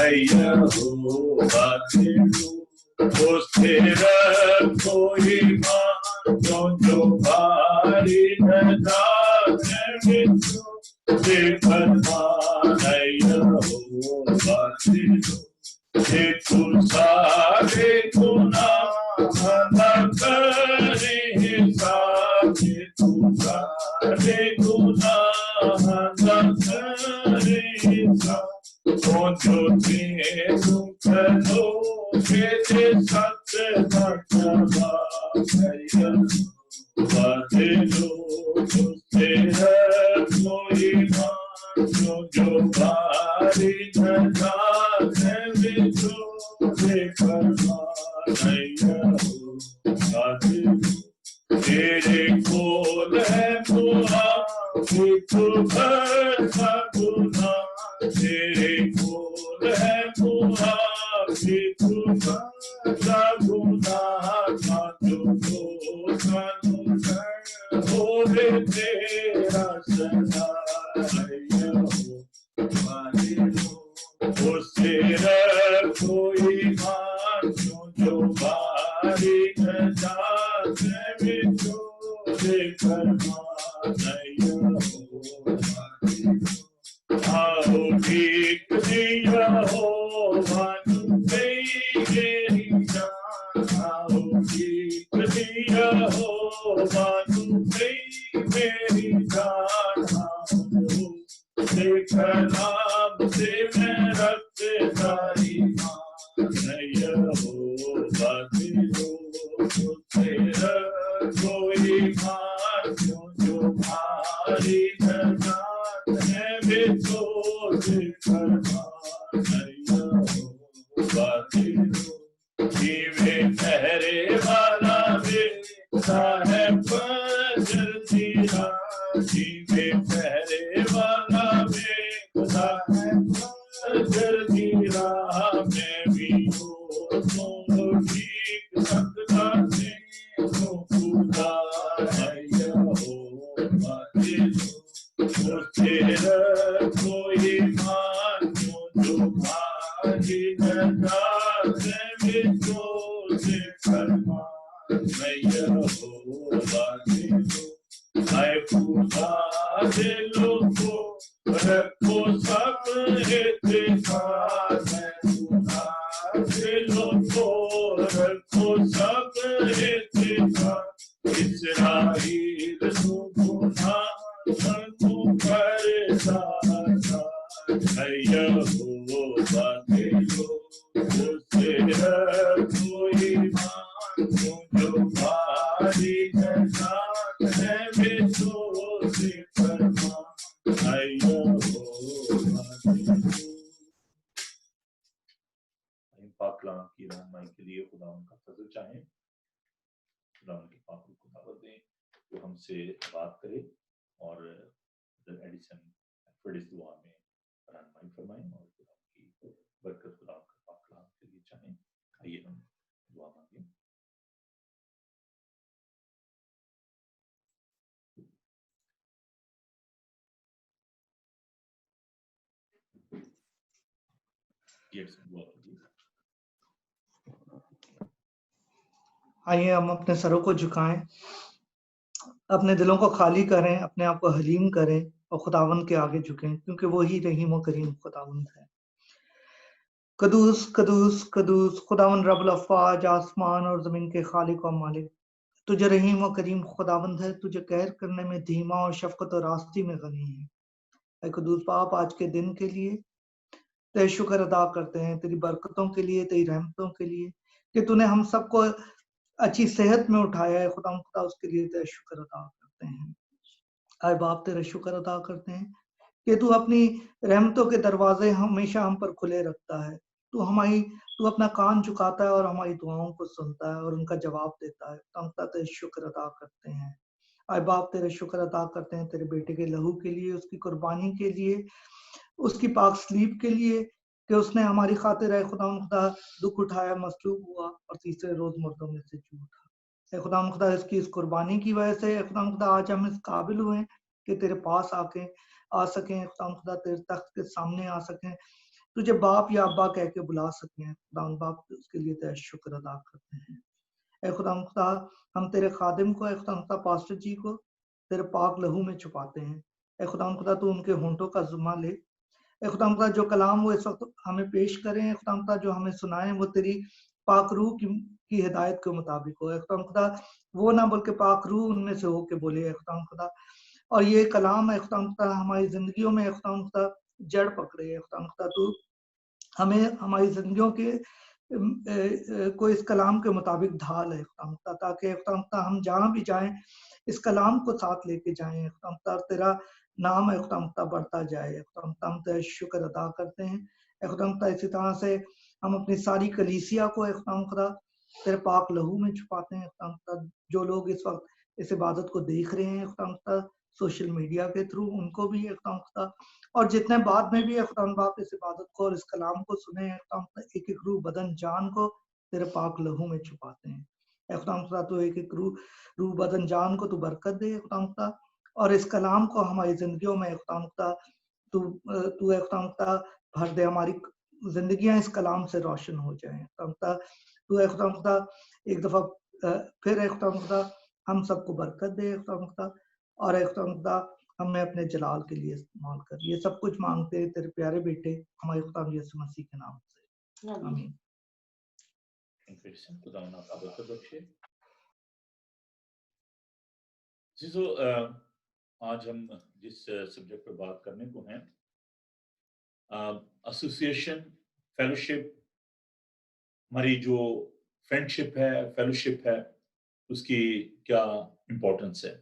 यहोवा दे लोग उस ते रखो ईमान, क्यों जो भारी निजात है विच दे फरमान। यहोवा दे लोग तू सारे गुनाह न करे हिसाब, तू सारे गुनाह तेरे खोल है गुना, तेरे खोल है गुना हो रे तेरा सदा उससे रखो ईमान जो बारी न जाते बिछो लेकर आओ ठीक दिया हो मानू मेरी जान, आओ ठीक दिया हो मानू मेरी जान, देखा नाम से मैं रखदारी नहीं हो बातें तेरा कोई मान जो भारी न जाने बिछो लेकर नहीं हो बातें जीवे ठहरे वाला बेटा है फजर तेरा, जीवे ठहरे वाला बेटा है फजर तेरा, मैं भी हो तो ठीक सकता से तो खुदा है हो बातें तेरा कोई मान जो भारी न जाते बिछो लेकर नहीं हो बातें मैं खुदा दिलों को रखो सब इत्तेफाक, मैं खुदा दिलों को रखो सब इत्तेफाक, इस्राएल को गुनाह को परेशान नहीं हो बातें उससे कोई मान जो भारी न जाते बिछो लेकर नहीं हो बातें। पाक कलाम की रहनुमाई के लिए खुदा उनका फजल चाहें, खुदा उनके पाक को दावत दें वो हमसे बात करे और एडिसन इस दुआ में रहनुमाई फरमाएं और खुदा की बरकत खुदा का पाक कलाम के लिए चाहें। आइए हम दुआ मांगें। आइए हम अपने सरों को झुकाएं, अपने दिलों को खाली करें, अपने आप को हलीम करें और खुदावंद के आगे झुकें, क्योंकि वो ही रहीम और करीम खुदावंद है। कदूस कदूस कदूस खुदावंद रब्बुल अफ़वाज, आसमान और जमीन के खालिक और मालिक, तुझे रहीम और करीम खुदावंद है, तुझे कहर करने में धीमा और शफकत और रास्ती में गनी है। ऐ कदूस बाप, आज के दिन के लिए तेरे शुक्र अदा करते हैं, तेरी बरकतों के लिए, तेरी रहमतों के लिए कि तूने हम सबको अच्छी सेहत में उठाया है। खुदा उसके लिए तेरा शुक्र अदा करते हैं। आए बाप, तेरा शुक्र अदा करते हैं कि तू अपनी रहमतों के दरवाजे हमेशा हम पर खुले रखता है। तू अपना कान झुकाता है और हमारी दुआओं को सुनता है और उनका जवाब देता है। हम तेरे शुक्र अदा करते हैं। आए बाप, तेरे शुक्र अदा करते हैं तेरे बेटे के लहू के लिए, उसकी कुर्बानी के लिए, उसकी पाक सलीब के लिए कि उसने हमारी खातिर है खुदा दुख उठाया, मसलूब हुआ और तीसरे रोज मुर्दों में से जी उठा। खुदा इसकी इस कुर्बानी की वजह से खुदा आज हम इस काबिल हुए कि तेरे पास आ सकें, खुदा तेरे तख्त के सामने आ सकें, तुझे बाप या अब्बा कह के बुला सकें। खुदा बाप, उसके लिए तेरा शुक्र अदा करते हैं। ऐ खुदा हम तेरे खादिम को, खुदा पास्टर जी को तेरे पाक लहू में छुपाते हैं। ऐ खुदा तू उनके होंठों का जुम्मा ले। ऐ खुदा जो कलाम वो इस वक्त हमें पेश करें, खुदा जो हमें सुनाएं, वो तेरी पाक रूह की हिदायत के मुताबिक हो। ऐ खुदा वो ना बल्कि पाक रूह उनमें से हो के बोले। ऐ खुदा और ये कलाम है खुदा हमारी जिंदगियों में खुदा जड़ पकड़े। खुदा तू ہمیں ہماری زندگیوں کے کو اس کلام کے مطابق ڈھال ہے خدا، تاکہ خدا ہم جہاں بھی جائیں اس کلام کو ساتھ لے کے جائیں خدا، تیرا نام ہے خدا بڑھتا جائے خدا، ہم تیرا شکر ادا کرتے ہیں خدا۔ اسی طرح سے ہم اپنی ساری کلیسیا کو خدا تیرے پاک لہو میں چھپاتے ہیں خدا۔ جو لوگ اس وقت اس عبادت کو دیکھ رہے ہیں خدا سوشل میڈیا کے تھرو، ان کو بھی خدا، اور جتنے بعد میں بھی خدا باپ اس عبادت کو اور اس کلام کو سنے خدا، ایک ایک روح بدن جان کو تیرے پاک لہو میں چھپاتے ہیں خدا۔ تو ایک ایک روح بدن جان کو تو برکت دے خدا، اور اس کلام کو ہماری زندگیوں میں خدا تو خدا بھر دے، ہماری زندگیاں اس کلام سے روشن ہو جائیں خدا۔ تو خدا ایک دفعہ پھر خدا ہم سب کو برکت دے خدا، اور خدا ہمیں اپنے جلال کے لیے استعمال کر۔ یہ سب کچھ مانگتے ہیں تیرے پیارے بیٹے ہمارے خدا یسوع مسیح کے نام سے، آمین۔ خدا آپ کا برکت بخشے۔ عزیزو، آج ہم جس سبجیکٹ پر بات کرنے کو ہیں، ایسوسیشن، فیلوشپ، ہماری جو فرینڈشپ ہے، فیلوشپ ہے، اس کی کیا امپورٹنس ہے۔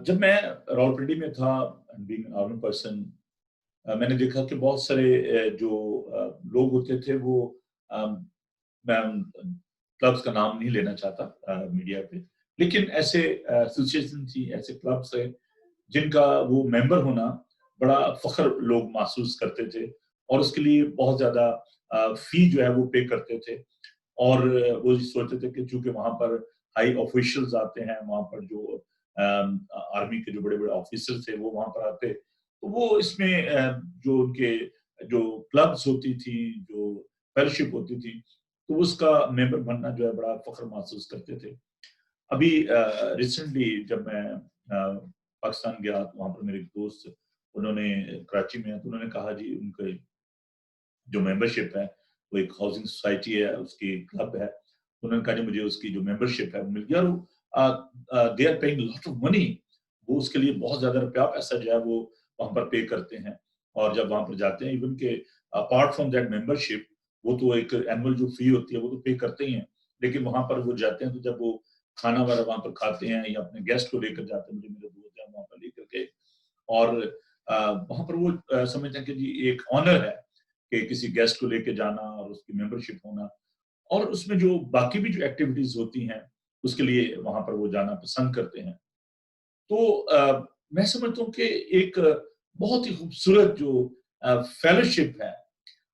جب میں راولپنڈی میں تھا، بینگ آرمی پرسن، میں نے دیکھا کہ بہت سارے جو لوگ ہوتے تھے وہ، میں کلبس کا نام نہیں لینا چاہتا میڈیا پہ، لیکن ایسے ایسوسیشن تھی، ایسے کلبس ہیں جن کا وہ ممبر ہونا بڑا فخر لوگ محسوس کرتے تھے، اور اس کے لیے بہت زیادہ فی جو ہے وہ پے کرتے تھے، اور وہ سوچتے تھے کہ چونکہ وہاں پر ہائی آفیشلز آتے ہیں، وہاں پر جو آرمی کے جو بڑے بڑے آفیسر تھے وہ وہاں پر آتے، تو وہ اس میں جو ان کے جو کلبس ہوتی تھی، جو فیلوشپ ہوتی تھی، تو اس کا ممبر بننا جو ہے بڑا فخر محسوس کرتے تھے۔ ابھی ریسنٹلی جب میں پاکستان گیا، وہاں پر میرے دوست انہوں نے کراچی میں، تو انہوں نے کہا جی ان کے جو ممبرشپ ہے وہ ایک ہاؤسنگ سوسائٹی ہے، اس کی کلب ہے، انہوں نے کہا جی مجھے اس کی جو ممبرشپ ہے وہ مل گیا، اور they are paying lot of money, وہ اس کے لیے بہت زیادہ روپیہ پیسہ جو ہے وہ وہاں پر پے کرتے ہیں، اور جب وہاں پر جاتے ہیں ایون کہ اپارٹ فرام دیٹ ممبرشپ، وہ تو ایک اینول جو فی ہوتی ہے وہ تو پے کرتے ہی ہیں، لیکن وہاں پر وہ جاتے ہیں تو جب وہ کھانا وغیرہ وہاں پر کھاتے ہیں یا اپنے گیسٹ کو لے کر جاتے ہیں، مجھے میرے دوست ہیں وہاں پر لے کر کے، اور وہاں پر وہ سمجھتے ہیں کہ جی ایک آنر ہے کہ کسی گیسٹ کو لے کے جانا اور اس کی ممبرشپ ہونا، اور اس میں جو باقی بھی جو ایکٹیویٹیز ہوتی ہیں اس کے لیے وہاں پر وہ جانا پسند کرتے ہیں۔ تو میں سمجھتا ہوں کہ ایک بہت ہی خوبصورت جو فیلوشپ ہے،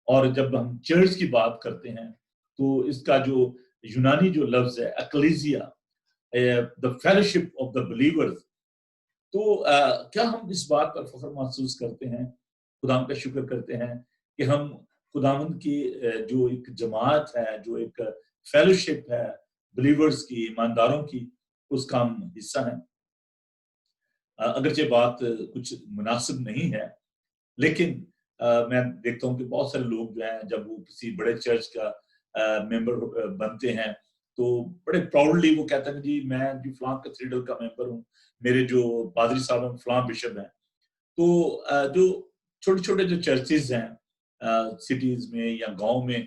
اور جب ہم چرچ کی بات کرتے ہیں تو اس کا جو یونانی جو لفظ ہے اکلیزیا، the fellowship of the believers، تو کیا ہم اس بات پر فخر محسوس کرتے ہیں، خداوند کا شکر کرتے ہیں کہ ہم خداوند کی جو ایک جماعت ہے، جو ایک فیلوشپ ہے بلیورز کی، ایمانداروں کی، اس کا ہم حصہ ہیں۔ اگرچہ بات کچھ مناسب نہیں ہے، لیکن میں دیکھتا ہوں کہ بہت سارے لوگ جو ہیں جب وہ کسی بڑے چرچ کا ممبر بنتے ہیں تو بڑے پراؤڈلی وہ کہتے ہیں کہ جی میں جی فلاں کیتھیڈرل کا ممبر ہوں، میرے جو پادری صاحب ہیں فلاں بشپ ہیں۔ تو جو چھوٹے چھوٹے جو چرچز ہیں سٹیز میں یا گاؤں میں،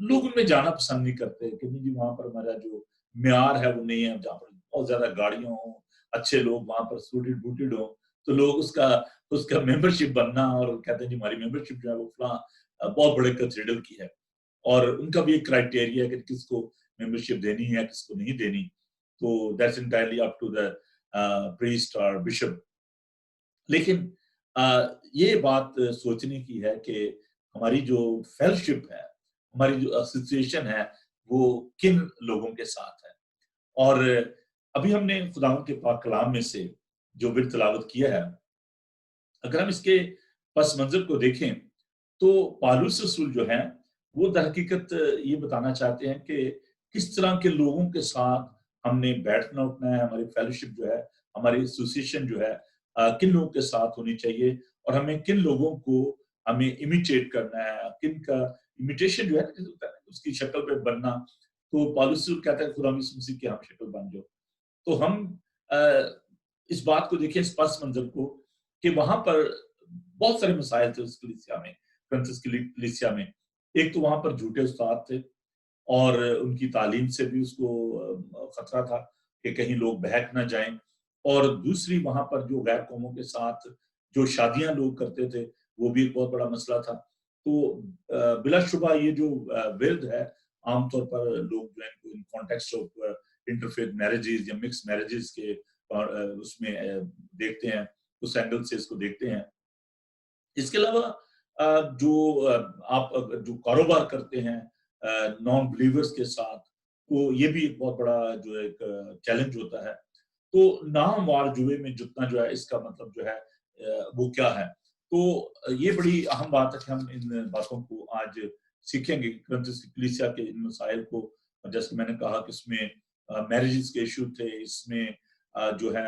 لوگ ان میں جانا پسند نہیں کرتے کہ جی وہاں پر ہمارا جو معیار ہے وہ نہیں ہے، جہاں پر بہت زیادہ گاڑیاں ہوں، اچھے لوگ وہاں پر سوٹڈ بوٹڈ ہوں، تو لوگ اس کا ممبرشپ بننا، اور کہتے ہیں جی ہماری ممبرشپ جو ہے وہ فلاں بہت بڑے کیتھیڈرل کی ہے، اور ان کا بھی ایک کرائٹیریا ہے کہ کس کو ممبرشپ دینی ہے کس کو نہیں دینی، تو that's entirely up to the priest اور بشپ۔ لیکن یہ بات سوچنے کی ہے کہ ہماری جو فیلوشپ ہے، ہماری جو ایسوسیشن ہے، وہ کن لوگوں کے ساتھ ہے۔ اور ابھی ہم نے خداوند کے پاک کلام میں سے جو ورد تلاوت کیا ہے، اگر ہم اس کے پس منظر کو دیکھیں تو پالوس رسول جو ہیں وہ در حقیقت یہ بتانا چاہتے ہیں کہ کس طرح کے لوگوں کے ساتھ ہم نے بیٹھنا اٹھنا ہے، ہماری فیلوشپ جو ہے، ہماری ایسوسیشن جو ہے کن لوگوں کے ساتھ ہونی چاہیے، اور ہمیں کن لوگوں کو ہمیں امیٹیٹ کرنا ہے، کن کا امیٹیشن جو ہے اس کی شکل پہ بننا۔ تو پالوس رسول کہتا ہے خدا یسوع مسیح کی ہم شکل بن جاؤ۔ تو ہم اس بات کو دیکھیں، اس پس منظر کو، کہ وہاں پر بہت سارے مسائل تھے اس کلیسیا میں، करंथियस की कलीसिया में। एक तो वहां पर झूठे उस्ताद थे और उनकी तालीम से भी उसको खतरा था कि कहीं लोग बहक ना जाएं, और दूसरी वहां पर जो गैर कौमों के साथ जो शादियां लोग करते थे वो भी एक बहुत बड़ा मसला था। तो बिलाशुबा ये जो विरद है, आमतौर पर लोग जो है in context of interfaith marriages या मिक्स मैरिजेस के उसमें देखते हैं, उस एंगल से इसको देखते हैं। इसके अलावा जो आप जो कारोबार करते हैं नॉन बिलीवर्स के साथ, तो ये भी एक बहुत बड़ा जो एक चैलेंज होता है। तो नामवार जुए में जुटना जो है, इसका मतलब जो है वो क्या है। तो ये बड़ी अहम बात है कि हम इन बातों को आज सीखेंगे, करंथियस की कलीसिया के इन मसाइल को। जैसे मैंने कहा कि इसमें मैरिजेस के इशू थे, इसमें जो है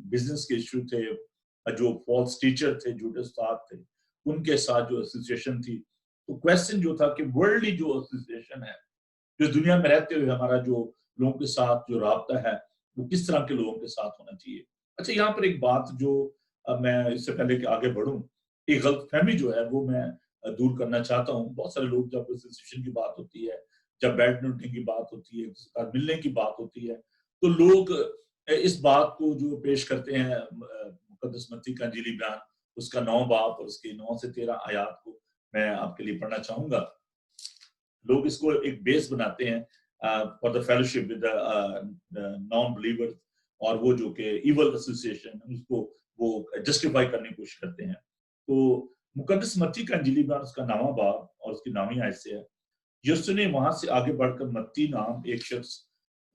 बिजनेस के इशू थे, जो फॉल्स टीचर थे, झूठे उस्ताद थे, उनके साथ जो एसोसिएशन थी। तो क्वेश्चन जो था कि वर्ल्डली जो एसोसिएशन है, जो दुनिया में रहते हुए हमारा जो लोगों के साथ जो राब्ता है, वो किस तरह के लोगों के साथ होना चाहिए। अच्छा, यहाँ पर एक बात जो मैं इससे पहले कि आगे बढ़ूं, एक गलतफहमी जो है वो मैं दूर करना चाहता हूँ। बहुत सारे लोग, जब एसोसिएशन की बात होती है, जब बैडमिंटन की बात होती है, किसी का मिलने की बात होती है, तो लोग इस बात को जो पेश करते हैं, मुकद्दस मत्ती का इंजीली बयान, उसका 9 बाब और उसके 9 से 13 आयात को मैं आपके लिए पढ़ना चाहूंगा। लोग इसको एक बेस बनाते हैं for the fellowship with non believers, और वो जो कि इवल एसोसिएशन, उसको वो जस्टिफाई करने की कोशिश करते हैं। तो मुकद्दस मत्ती का इंजीली बयान, उसका 9वां बाब और उसकी 9वीं आयत से है। यीशु ने वहां से आगे बढ़कर मत्ती नाम एक शख्स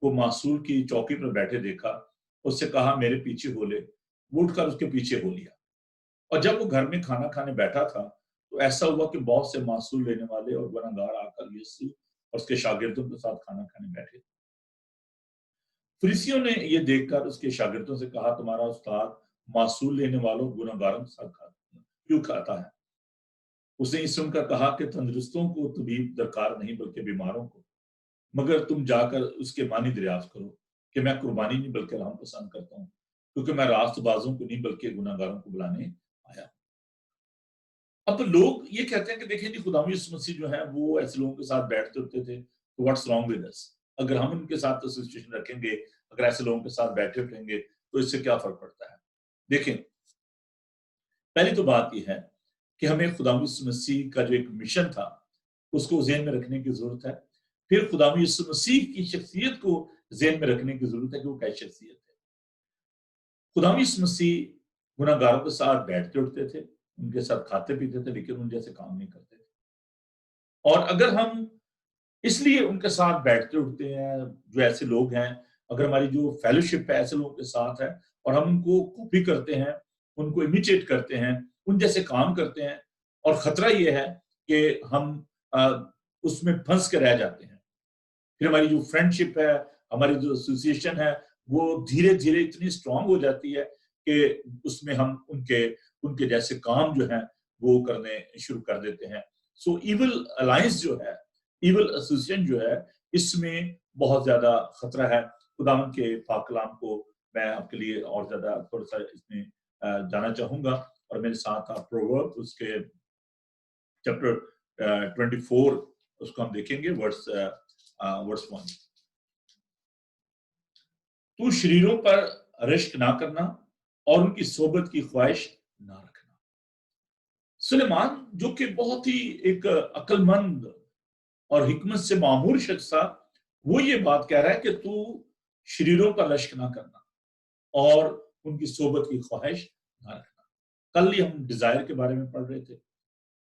को मासूर की चौकी पर बैठे देखा, उससे कहा मेरे पीछे हो ले। वो उठकर उसके पीछे हो लिया, और जब वो घर में खाना खाने बैठा था तो ऐसा हुआ कि बहुत से मासूल लेने वाले और गुनहगार आकर यीशु और उसके शागिर्दों के साथ खाना खाने बैठे। फरीसियों ने ये देखकर उसके शागिर्दों से कहा, तुम्हारा उस्ताद मासूल लेने वालों गुनहगारों के साथ क्यों खाता है। उसने ये सुनकर कहा कि तंदुरुस्तों को तबीब दरकार नहीं बल्कि बीमारों को, मगर तुम जाकर उसके मानी दरियाफ्त करो कि मैं कुर्बानी नहीं बल्कि रहम पसंद करता हूँ, क्योंकि मैं रास्तबाजों को नहीं बल्कि गुनहगारों को बुलाने आया। अब लोग ये कहते हैं कि देखिए जी, खुदा यीशु मसीह जो है वो ऐसे लोगों के साथ बैठते होते थे, तो व्हाट्स रॉन्ग विद अस। अगर हम उनके साथ एसोसिएशन रखेंगे, अगर ऐसे लोगों के साथ बैठे उठेंगे, तो इससे क्या फर्क पड़ता है। देखिए, पहली तो बात यह है कि हमें खुदा यीशु मसीह का जो एक मिशन था उसको ज़हन में रखने की जरूरत है। फिर खुदा यीशु मसीह की शख्सियत को ज़हन में रखने की जरूरत है कि वो क्या शख्सियत है। खुदा यीशु मसीह गुनहगारों के साथ बैठते उठते थे, उनके साथ खाते पीते थे, लेकिन उन जैसे काम नहीं करते थे। और अगर हम इसलिए उनके साथ बैठते उठते हैं, जो ऐसे लोग हैं, अगर हमारी जो फेलोशिप है ऐसे लोगों के साथ है और हम उनको कॉपी करते हैं, उनको इमिटेट करते हैं, उन जैसे काम करते हैं, और खतरा ये है कि हम उसमें फंस के रह जाते हैं। फिर हमारी जो फ्रेंडशिप है, हमारी जो एसोसिएशन है, वो धीरे धीरे इतनी स्ट्रांग हो जाती है कि उसमें हम उनके जैसे काम जो है वो करने शुरू कर देते हैं। सो इविल अलायंस जो है, इविल एसोसिएशन जो है, इसमें बहुत ज्यादा खतरा है। खुदावंद के पाक कलाम को मैं आपके लिए और ज्यादा थोड़ा सा इसमें जाना चाहूंगा, और मेरे साथ आप प्रोवर्ब उसके चैप्टर 24 उसको हम देखेंगे, वर्स 1। तू शरीरों पर रिश्क ना करना और उनकी सोबत की ख्वाहिश ना रखना। सुलेमान, जो कि बहुत ही एक अक्लमंद और हिकमत से मामूर शख्स था, वो ये बात कह रहा है कि तू शरीरों पर रिश्क ना करना और उनकी सोबत की ख्वाहिश ना रखना। कल ही हम डिजायर के बारे में पढ़ रहे थे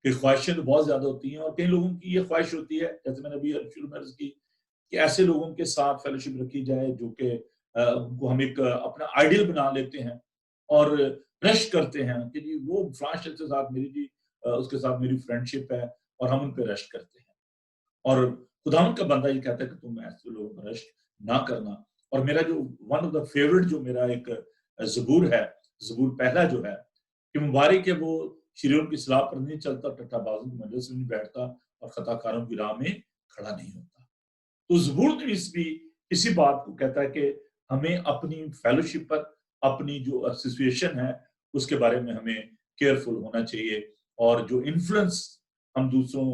कि ख्वाहिशें तो बहुत ज्यादा होती हैं, और कई लोगों की ये ख्वाहिश होती है, जैसे मैंने अभी शुरू में अर्ज की, कि ऐसे लोगों के साथ फेलोशिप रखी जाए जो कि उनको हम एक अपना आइडियल बना लेते हैं और रश करते हैं कि जी वो फलां शख्स के साथ मेरी जी उसके साथ मेरी फ्रेंडशिप है, और हम उन पर रश करते हैं। और खुदावंद का बंदा ये कहता है कि तुम ऐसे लोगों पर रश ना करना। और मेरा जो वन ऑफ द फेवरेट जो मेरा एक ज़बूर है, ज़बूर पहला जो है, कि मुबारक है वो शरीरों की सलाह पर नहीं चलता, टट्टाबाजों की मजलिस में नहीं बैठता, और खताकारों की राह में खड़ा नहीं होता। तो ज़बूर नवीस भी इसी बात को कहता है कि हमें अपनी फेलोशिप पर, अपनी जो एसोसिएशन है उसके बारे में हमें केयरफुल होना चाहिए, और जो इन्फ्लुएंस ہم دوسروں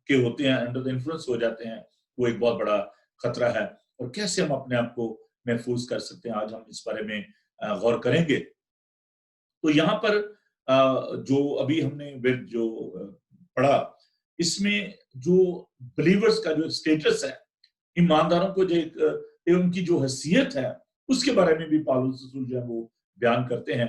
کے ہوتے ہیں, انڈر دا انفلوئنس ہو جاتے ہیں, وہ ایک بہت بڑا خطرہ ہے. اور کیسے ہم اپنے آپ کو محفوظ کر سکتے ہیں, آج ہم اس بارے میں غور کریں گے. تو یہاں پر جو ابھی ہم نے جو پڑھا, اس میں جو بلیورز کا جو اسٹیٹس ہے, ایمانداروں کو جو ان کی جو حیثیت ہے, اس کے بارے میں بھی پالوس رسول جو ہے وہ بیان کرتے ہیں.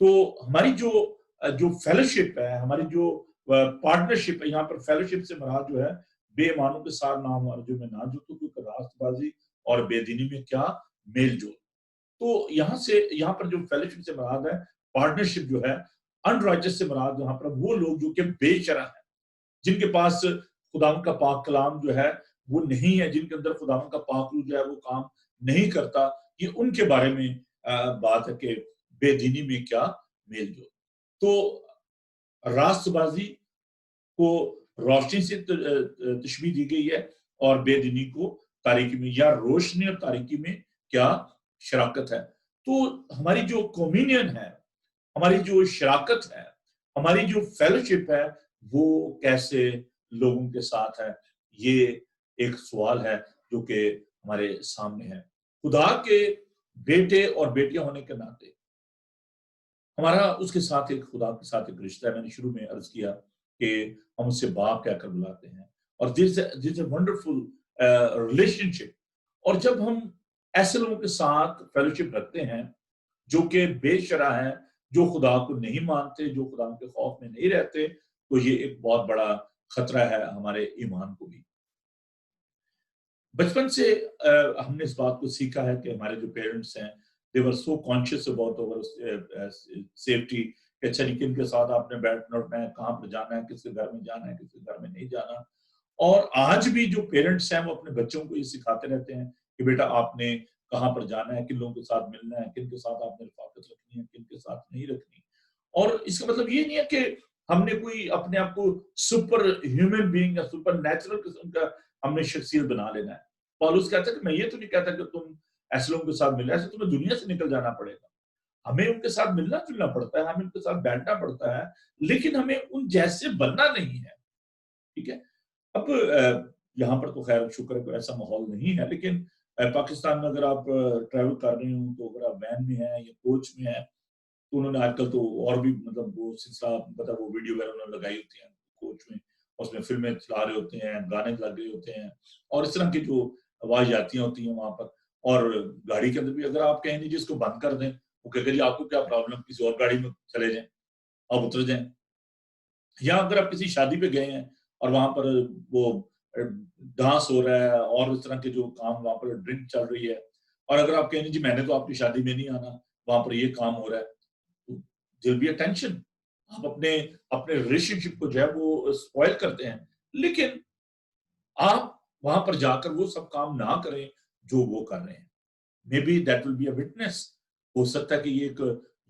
تو ہماری جو فیلوشپ ہے, ہماری جو پارٹنرشپ ہے, یہاں پر فیلوشپ سے مراد جو ہے بے ایمانوں کے ساتھ نہ ہمارجو میں نہ جوتو, کیونکہ راست بازی اور بے دینی میں کیا میل جول. تو یہاں پر جو فیلوشپ سے مراد ہے, پارٹنرشپ جو ہے, انرائچس سے مراد یہاں پر وہ لوگ جو کہ بے شرع ہیں, جن کے پاس خداوند کا پاک کلام جو ہے وہ نہیں ہے, جن کے اندر خداوند کا پاک روح جو ہے وہ کام نہیں کرتا. یہ ان کے بارے میں بات ہے کہ بے دینی میں کیا میل جول. تو راست بازی کو روشنی سے تشبیہ دی گئی ہے, اور بے دینی کو تاریکی میں, یا روشنی اور تاریکی میں کیا شراکت ہے. تو ہماری جو کومینین ہے, ہماری جو شراکت ہے, ہماری جو فیلوشپ ہے, وہ کیسے لوگوں کے ساتھ ہے, یہ ایک سوال ہے جو کہ ہمارے سامنے ہے. خدا کے بیٹے اور بیٹیاں ہونے کے ناطے ہمارا اس کے ساتھ ایک خدا کے ساتھ ایک رشتہ ہے. میں نے شروع میں عرض کیا کہ ہم اس سے باپ کہہ کر بلاتے ہیں, اور دس اے ونڈرفل ریلیشن شپ. اور جب ہم ایسے لوگوں کے ساتھ فیلوشپ رکھتے ہیں جو کہ بے شرع ہیں, جو خدا کو نہیں مانتے, جو خدا کے خوف میں نہیں رہتے, تو یہ ایک بہت بڑا خطرہ ہے ہمارے ایمان کو بھی. بچپن سے ہم نے اس بات کو سیکھا ہے کہ ہمارے جو پیرنٹس ہیں, they were so conscious about our safety, کہ اچھا جی کن کے ساتھ آپ نے بیٹھنا اٹھنا ہے, کہاں پر جانا ہے, کس کے گھر میں جانا ہے, کس کے گھر میں نہیں جانا. اور آج بھی جو پیرنٹس ہیں وہ اپنے بچوں کو یہ سکھاتے رہتے ہیں کہ بیٹا آپ نے کہاں پر جانا ہے, کن لوگوں کے ساتھ ملنا ہے, کن کے ساتھ آپ نے رفاقت رکھنی ہے, کن کے ساتھ نہیں رکھنی. اور اس کا مطلب یہ نہیں ہے کہ ہم نے کوئی اپنے آپ کو سپر ہیومن بینگ یا سپر نیچرل قسم کا ہم نے شخصیت بنا لینا ہے. پالوس کہتا ہے کہ میں یہ تو نہیں کہتا کہ تم ایسے لوگوں کے ساتھ ملنا, ایسے تمہیں دنیا سے نکل جانا پڑے گا. ہمیں ان کے ساتھ ملنا جلنا پڑتا ہے, ہمیں ان کے ساتھ بیٹھنا پڑتا ہے, لیکن ہمیں ان جیسے بننا نہیں ہے. ٹھیک ہے. اب یہاں پر تو خیر شکر ہے کوئی ایسا ماحول نہیں ہے, لیکن پاکستان میں اگر آپ ٹریول کر رہے ہوں, تو اگر آپ وین میں ہیں یا کوچ میں ہیں, تو انہوں نے آج کل تو اور بھی مطلب وہ سلسلہ مطلب وہ ویڈیو وغیرہ انہوں نے لگائی ہوتی ہیں کوچ میں, اس میں فلمیں چلا رہے ہوتے ہیں, گانے لگ رہے ہوتے ہیں, اور اس طرح کی جو آواز جاتی ہوتی ہیں وہاں پر. اور گاڑی کے اندر بھی اگر آپ کہیں جی اس کو بند کر دیں, وہ کہے گا جی آپ کو کیا پرابلم, کسی اور گاڑی میں چلے جائیں, آپ اتر جائیں. یا اگر آپ کسی شادی پہ گئے ہیں اور وہاں پر وہ ڈانس ہو رہا ہے اور اس طرح کے جو کام, وہاں پر ڈرنک چل رہی ہے, اور اگر آپ کہیں جی میں نے تو آپ کی شادی میں نہیں آنا, وہاں پر یہ کام ہو رہا ہے, there'll be a tension. آپ اپنے ریلیشن شپ کو جو ہے وہ اسپوائل کرتے ہیں. لیکن آپ وہاں پر جا کر وہ سب کام نہ کریں جو وہ کر رہے ہیں. Maybe that will be a witness. ہو سکتا ہے کہ یہ ایک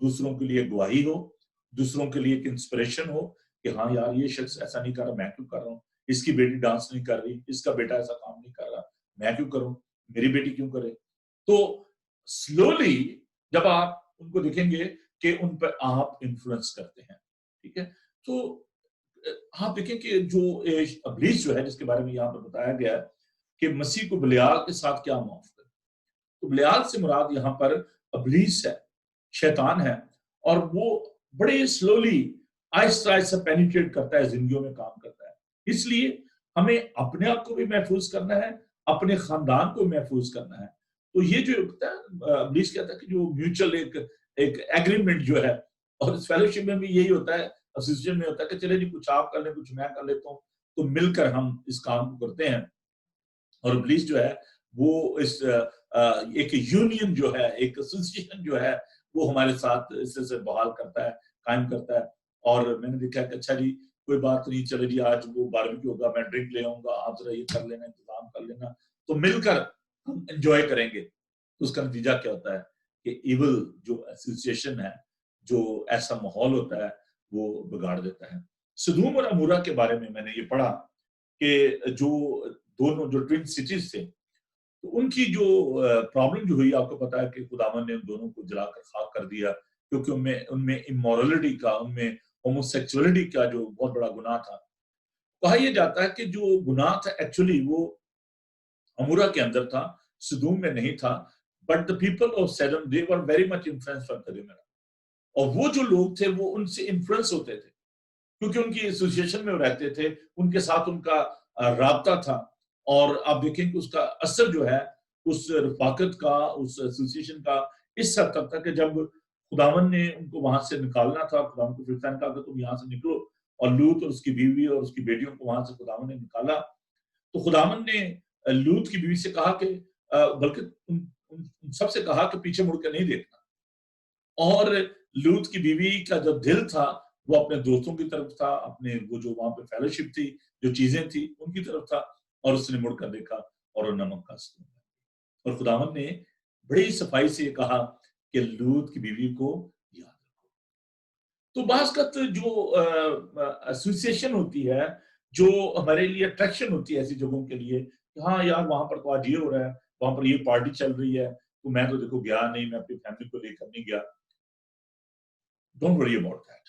دوسروں کے لیے گواہی ہو, دوسروں کے لیے ایک انسپریشن ہو کہ ہاں یار یہ شخص ایسا نہیں کر رہا, میں کیوں کر رہا ہوں, اس کی بیٹی ڈانس نہیں کر رہی, اس کا بیٹا ایسا کام نہیں کر رہا, میں کیوں کروں, میری بیٹی کیوں کرے. تو سلولی جب آپ ان کو دیکھیں گے کہ ان پر آپ انفلوئنس کرتے ہیں. ٹھیک ہے. تو آپ دیکھیں کہ جو ابلیس جو ہے جس کے بارے میں یہاں پر بتایا گیا ہے کہ مسیح کو بلیال کے ساتھ کیا موقف ہے, تو بلیال سے مراد یہاں پر ابلیس ہے, شیطان ہے, اور وہ بڑے سلولی آہستہ آہستہ پینیٹریٹ کرتا ہے, زندگیوں میں کام کرتا ہے. اس لیے ہمیں اپنے آپ کو بھی محفوظ کرنا ہے, اپنے خاندان کو محفوظ کرنا ہے. تو یہ جو ابلیس کہتا ہے کہ جو میوچل ایک ایگریمنٹ جو ہے, اور اس فیلوشپ میں بھی یہی ہوتا ہے, ایسوسیشن میں ہوتا ہے کہ چلے جی کچھ آپ کر لیں کچھ میں کر لیتا ہوں, تو مل کر ہم اس کام کو کرتے ہیں. اور ابلیس جو ہے وہ اس ایک یونین جو ہے, ایک ایسوسیشن جو ہے وہ ہمارے ساتھ اس سے بحال کرتا ہے, قائم کرتا ہے. اور میں نے دیکھا کہ اچھا جی کوئی بات نہیں, چلے جی آج وہ باربیکیو ہوگا, میں ڈرنک لے آؤں گا, آپ ذرا یہ کر لینا, انتظام کر لینا, تو مل کر ہم انجوائے کریں گے. تو اس کا نتیجہ کیا ہوتا ہے کہ ایول جو ایسوسیشن ہے, جو ایسا ماحول ہوتا ہے, وہ بگاڑ دیتا ہے. سدوم اور عمورہ کے بارے میں نے یہ پڑھا کہ جو دونوں جو ٹوین سٹیز تھے, تو ان کی جو پرابلم جو ہوئی, آپ کو پتا ہے کہ خداوند نے ان دونوں کو جلا کر خاک کر دیا, کیونکہ ان میں امورلٹی کا, ان میں ہوموسیکسुअलिटी का जो बहुत बड़ा गुनाह था, कहा यह जाता है कि जो गुनाह था एक्चुअली वो अमूरा के अंदर था, सदूम में नहीं था, but the people of Sodom they were very much influenced from गदोमेरा, और वो जो लोग थे वो उनसे इन्फ्लुएंस होते थे क्योंकि उनकी एसोसिएशन में वो रहते थे, उनके साथ उनका राबता था, और आप देखें कि उसका असर जो है उस रफाकत का, उस एसोसिएशन का इस हद तक था कि जब खुदावन ने उनको वहां से निकालना था, खुदावन को फिरस्तान ने कहा कि तुम यहाँ से निकलो, और लूत और उसकी बीवी और उसकी बेटियों को वहां से खुदावन ने निकाला, तो खुदावन ने लूत की बीवी से कहा कि बल्कि उन सबसे कहा कि पीछे मुड़कर नहीं देखना, और लूत की बीवी का जो दिल था वो अपने दोस्तों की तरफ था, अपने वो जो वहां पे फेलोशिप थी, जो चीजें थी उनकी तरफ था, और उसने मुड़कर देखा और वो नमक का स्तूप है। और खुदावन ने बड़ी सफाई से कहा कि लूत की बीवी को याद रखो। तो बाज़ जो एसोसिएशन होती है, जो हमारे लिए अट्रैक्शन होती है ऐसी जगहों के लिए, हाँ यार वहां पर तो आज ये हो रहा है, वहां पर ये पार्टी चल रही है, तो मैं तो देखो गया नहीं, मैं अपनी फैमिली को लेकर नहीं गया। डोंट वरी अबाउट दैट,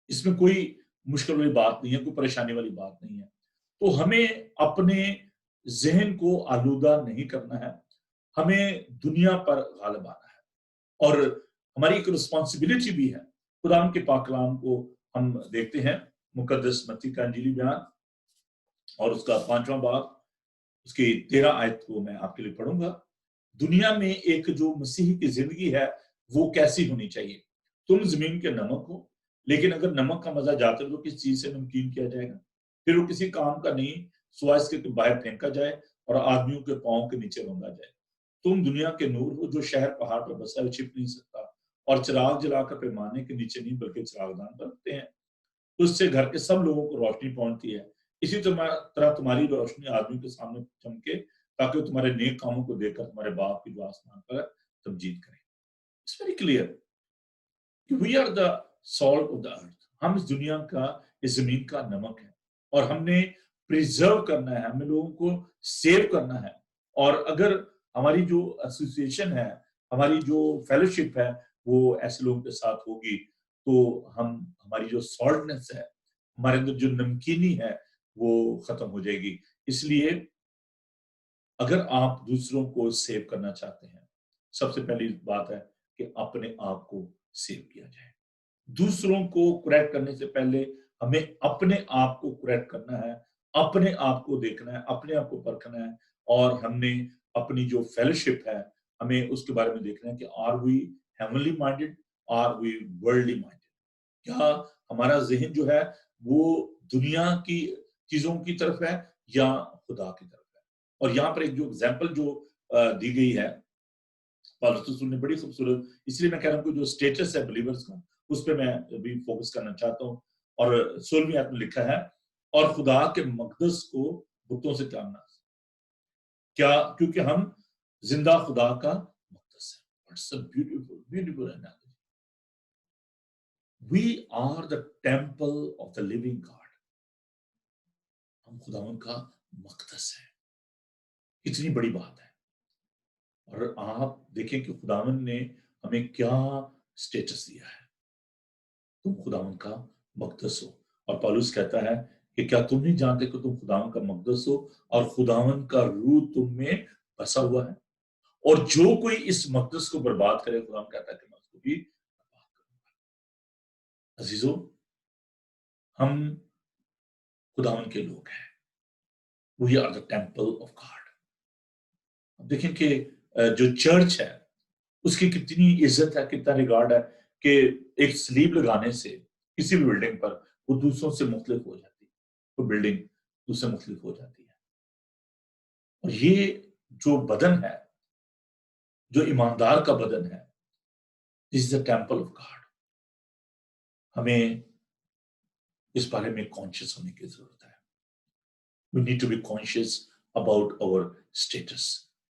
इसमें कोई मुश्किल वाली बात नहीं है, कोई परेशानी वाली बात नहीं है। तो हमें अपने जहन को आलूदा नहीं करना है, हमें दुनिया पर गालिब आना है, और हमारी एक रिस्पॉन्सिबिलिटी भी है। खुदा के पाक कलाम को हम देखते हैं, मुकद्दस मत्ती का इंजीली बयान और उसका 5वां बाब, उसकी 13 आयत को मैं आपके लिए पढ़ूंगा। दुनिया में एक जो मसीही की जिंदगी है वो कैसी होनी चाहिए? तुम जमीन के नमक हो, लेकिन अगर नमक का मजा जाते हो तो किस चीज से नमकीन किया जाएगा? फिर वो किसी काम का नहीं, सिवाय इसके कि बाहर फेंका जाए और आदमियों के पांव के नीचे रंगा जाए। तुम दुनिया के नूर हो, जो शहर पहाड़ पर बसा है छिप नहीं सकता, और चिराग जलाकर पैमाने के नीचे नहीं बल्कि चिरागदान पर रखते हैं, उससे घर के सब लोगों को रोशनी पहुंचती है। इसी तरह तुम्हारी रोशनी आदमी के सामने चमके, ताकि तुम्हारे नेक कामों को देखकर तुम्हारे बाप की जो आसमान पर तमजीद करें। It's very clear, we are the salt of the earth. हम इस दुनिया का, इस जमीन का नमक है, और हमने प्रिजर्व करना है, हमें लोगों को सेव करना है। और अगर हमारी जो एसोसिएशन है, हमारी जो फेलोशिप है, वो ऐसे लोगों के साथ होगी, तो हमारी जो सॉल्टनेस है, हमारे अंदर जो नमकीनी है, वो खत्म हो जाएगी। इसलिए अगर आप दूसरों को सेव करना चाहते हैं, सबसे पहली बात है कि अपने आप को सेव किया जाए। दूसरों को करेक्ट करने से पहले हमें अपने आप को करेक्ट करना है, अपने आप को देखना है, अपने आप को परखना है, और हमने अपनी जो फेलोशिप है हमें उसके बारे में देखना है कि are we heavenly minded, are we worldly minded. क्या हमारा जहन जो है वो दुनिया की चीजों की तरफ है या खुदा की तरफ है? और यहाँ पर एक जो एग्जाम्पल जो दी गई है पौलुस रसूल ने, बड़ी खूबसूरत, इसलिए मैं कह रहा हूँ जो स्टेटस है बिलीवर्स का, उस पर मैं अभी फोकस करना चाहता हूँ। और 16वीं आयत में लिखा है, और खुदा के मकदस को बुतों से क्या नाज, क्या क्योंकि हम जिंदा खुदा का मकदस है। It's a beautiful beautiful analogy. We are the temple of the living God. हम खुदावन का मकदस है, इतनी बड़ी बात है। और आप देखें कि खुदावन ने हमें क्या स्टेटस दिया है, तुम खुदावन का मकदस हो। और पौलुस कहता है कि क्या तुम नहीं जानते कि तुम खुदावन का मकदस हो और खुदावन का रूह तुम में बसा हुआ है, और जो कोई इस मकदस को बर्बाद करे, खुदावन कहता है कि मैं उसको भी बर्बाद करूंगा। अजीजों, हम खुदावन के लोग हैं, we are the temple of God. अब देखें कि जो चर्च है उसकी कितनी इज्जत है, कितना रिगार्ड है, कि एक स्लीब लगाने से किसी भी बिल्डिंग पर वो दूसरों से मुख्तलिफ हो जाती है, वो बिल्डिंग दूसरे मुख्तलिफ हो जाती है। और ये जो बदन है, जो ईमानदार का बदन है, this is the temple of God. हमें इस बारे में कॉन्शियस होने की जरूरत है। We need to be conscious about our status.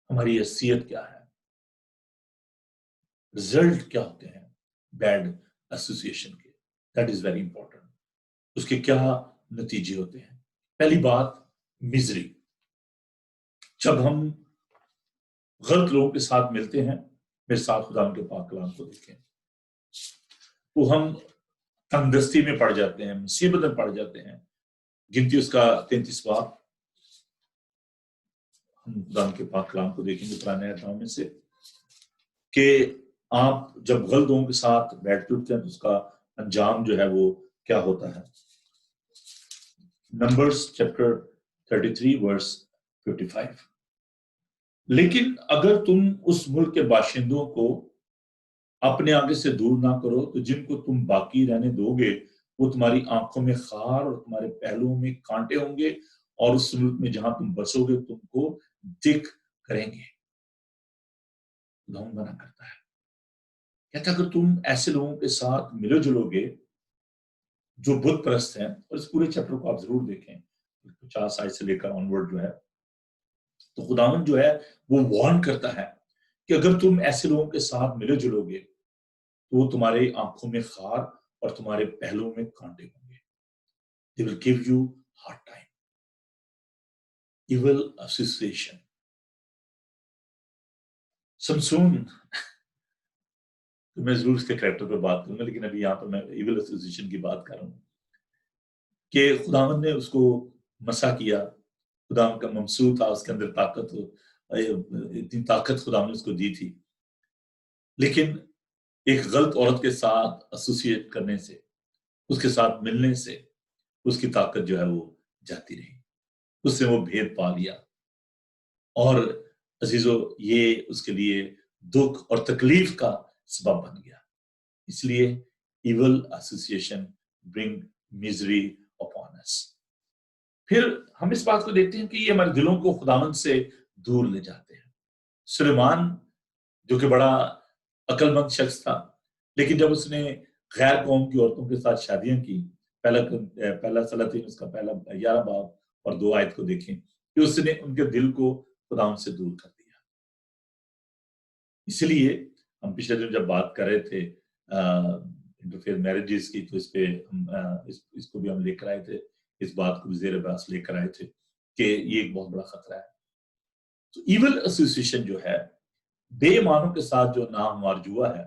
हमारी हैसियत क्या है, रिजल्ट क्या होते हैं बैड एसोसिएशन के, दैट इज वेरी इंपॉर्टेंट। उसके क्या नतीजे होते हैं? पहली बात, मिजरी। जब हम गलत लोगों के साथ मिलते हैं, मेरे साथ खुदा के पाक कलाम को देखें, तो हम तंगदस्ती में पड़ जाते हैं, मुसीबत में पड़ जाते हैं। गिनती उसका 33 बाब, हम खुदा के पाक कलाम को देखेंगे पुराने अहद में से, कि आप जब गलत लोगों के साथ बैठते उठते हैं तो उसका अंजाम जो है वो क्या होता है। Numbers chapter 33 verse 55। लेकिन अगर तुम उस मुल्क के बाशिंदों को अपने आगे से दूर ना करो तो जिनको तुम बाकी रहने दोगे वो तुम्हारी आंखों में खार और तुम्हारे पहलुओं में कांटे होंगे, और उस मुल्क में जहां तुम बसोगे तुमको दिक करेंगे। खुदा मना करता है, कहता अगर तुम ऐसे लोगों के साथ मिलो जुलोगे जो बुत परस्त हैं, और इस पूरे चैप्टर को आप जरूर देखें 50 आयत से लेकर ऑनवर्ड जो है, तो खुदावन जो है वो वार्न करता है कि अगर तुम ऐसे लोगों के साथ मिले जुलोगे तो वो तुम्हारे आंखों में खार और तुम्हारे पहलुओं में कांटे होंगे। They will give you hard time. Evil association. Samson, तो मैं जरूर इसके कैरेक्टर पे बात करूंगा, लेकिन अभी यहाँ पर मैं इविल एसोसिएशन की बात कर रहा हूँ कि खुदावन ने उसको मसा किया, खुदावन का ममसू था, उसके अंदर ताकत, इतनी ताकत खुदावन ने उसको दी थी, लेकिन एक गलत औरत के साथ एसोसिएट करने से, उसके साथ मिलने से उसकी ताकत जो है वो जाती रही, उससे वो भेद पा लिया, और अजीजो ये उसके लिए दुख और तकलीफ का सबब बन गया। इसलिए evil association bring misery upon us. फिर हम इस बात को देखते हैं कि ये हमारे दिलों को खुदावंद से दूर ले जाते हैं। सुलेमान जो कि बड़ा अक्लमंद शख्स था, लेकिन जब उसने गैर कौम की औरतों के साथ शादियां की, पहला सलातीन उसका पहला 11 बाब और 2 आयत को देखें कि उसने उनके दिल को खुदावंद से दूर कर दिया। इसलिए हम पिछले दिन जब बात कर रहे थे इंटरफेयर मैरिजेस की, तो इस पे हम इसको भी हम लेकर आए थे, इस बात को भी ज़ेर बहस लेकर आए थे कि ये एक बहुत बड़ा खतरा है। तो इविल एसोसिएशन जो है, बेईमानों के साथ जो नाहमवार जुआ है,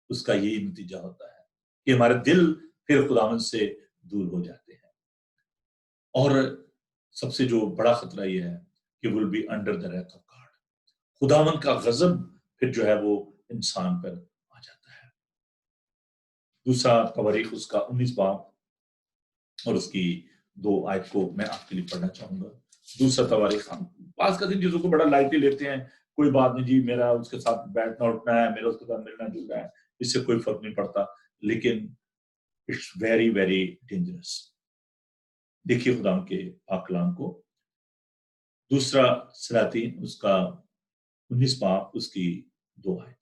उसका यही नतीजा होता है कि हमारे दिल फिर खुदावंद से दूर हो जाते हैं, और सबसे जो बड़ा खतरा ये है कि will be under the Wraith of God. खुदावंद का गजब फिर जो है वो इंसान पर आ जाता है। दूसरा तवारीख उसका 19 बाब और उसकी 2 आयत को मैं आपके लिए पढ़ना चाहूंगा। दूसरा तवारीख, हम पास का दिन चीजों को बड़ा लाइटली लेते हैं, कोई बात नहीं जी, मेरा उसके साथ बैठना उठना है, मेरा उसके साथ मिलना जुलना है, इससे कोई फर्क नहीं पड़ता, लेकिन इट्स वेरी वेरी डेंजरस। देखिए खुदा के पाक कलाम को, दूसरा सलातीन उसका 19 बाब उसकी 2 आयत।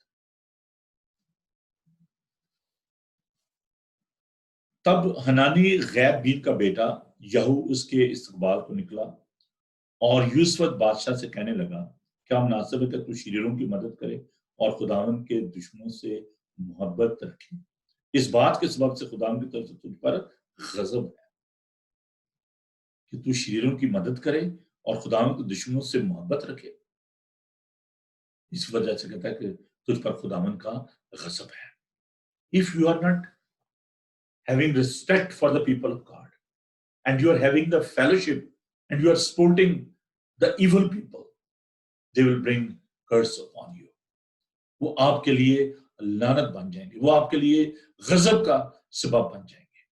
तब हनानी गैब बीन का बेटा यहू उसके इस्तकबाल को निकला और यूसुफ बादशाह से कहने लगा, क्या मुनासिब है कि तू शरीरों की मदद करे और खुदावंद के दुश्मनों से मोहब्बत रखे। इस बात के सबब से खुदावंद की तरफ से तुझ पर गजब है कि तू शरीरों की मदद करे और खुदावंद के दुश्मनों से मोहब्बत रखे। इस वजह से कहता है कि तुझ पर खुदावंद का गजब है। If you are not having respect for the people of God, and you are having the fellowship, and you are supporting the evil people, they will bring curse upon you. वो आपके लिए लानत बन जाएंगे, वो आपके लिए गजब का सबब बन जाएंगे।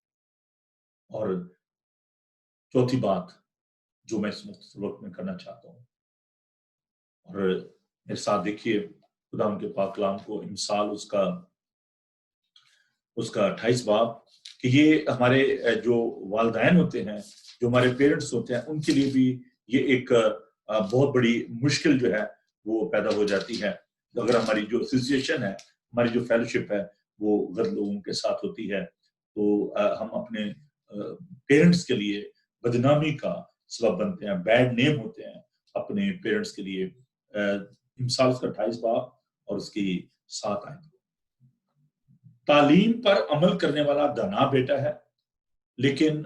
और चौथी बात जो मैं इस मुख्तसर वक्त में करना चाहता हूँ, और मेरे साथ देखिए खुदा के पाक कलाम को, इमसाल उसका 28 बाब, कि ये हमारे जो वालिदैन होते हैं, जो हमारे पेरेंट्स होते हैं, उनके लिए भी ये एक बहुत बड़ी मुश्किल जो है वो पैदा हो जाती है। अगर हमारी जो एसोसिएशन है, हमारी जो फेलोशिप है वो गलत लोगों के साथ होती है, तो हम अपने पेरेंट्स के लिए बदनामी का सबब बनते हैं, बैड नेम होते हैं अपने पेरेंट्स के लिए। इमसाल उसका 28 बाब और उसकी 7 आयत। तालीम पर अमल करने वाला दाना बेटा है, लेकिन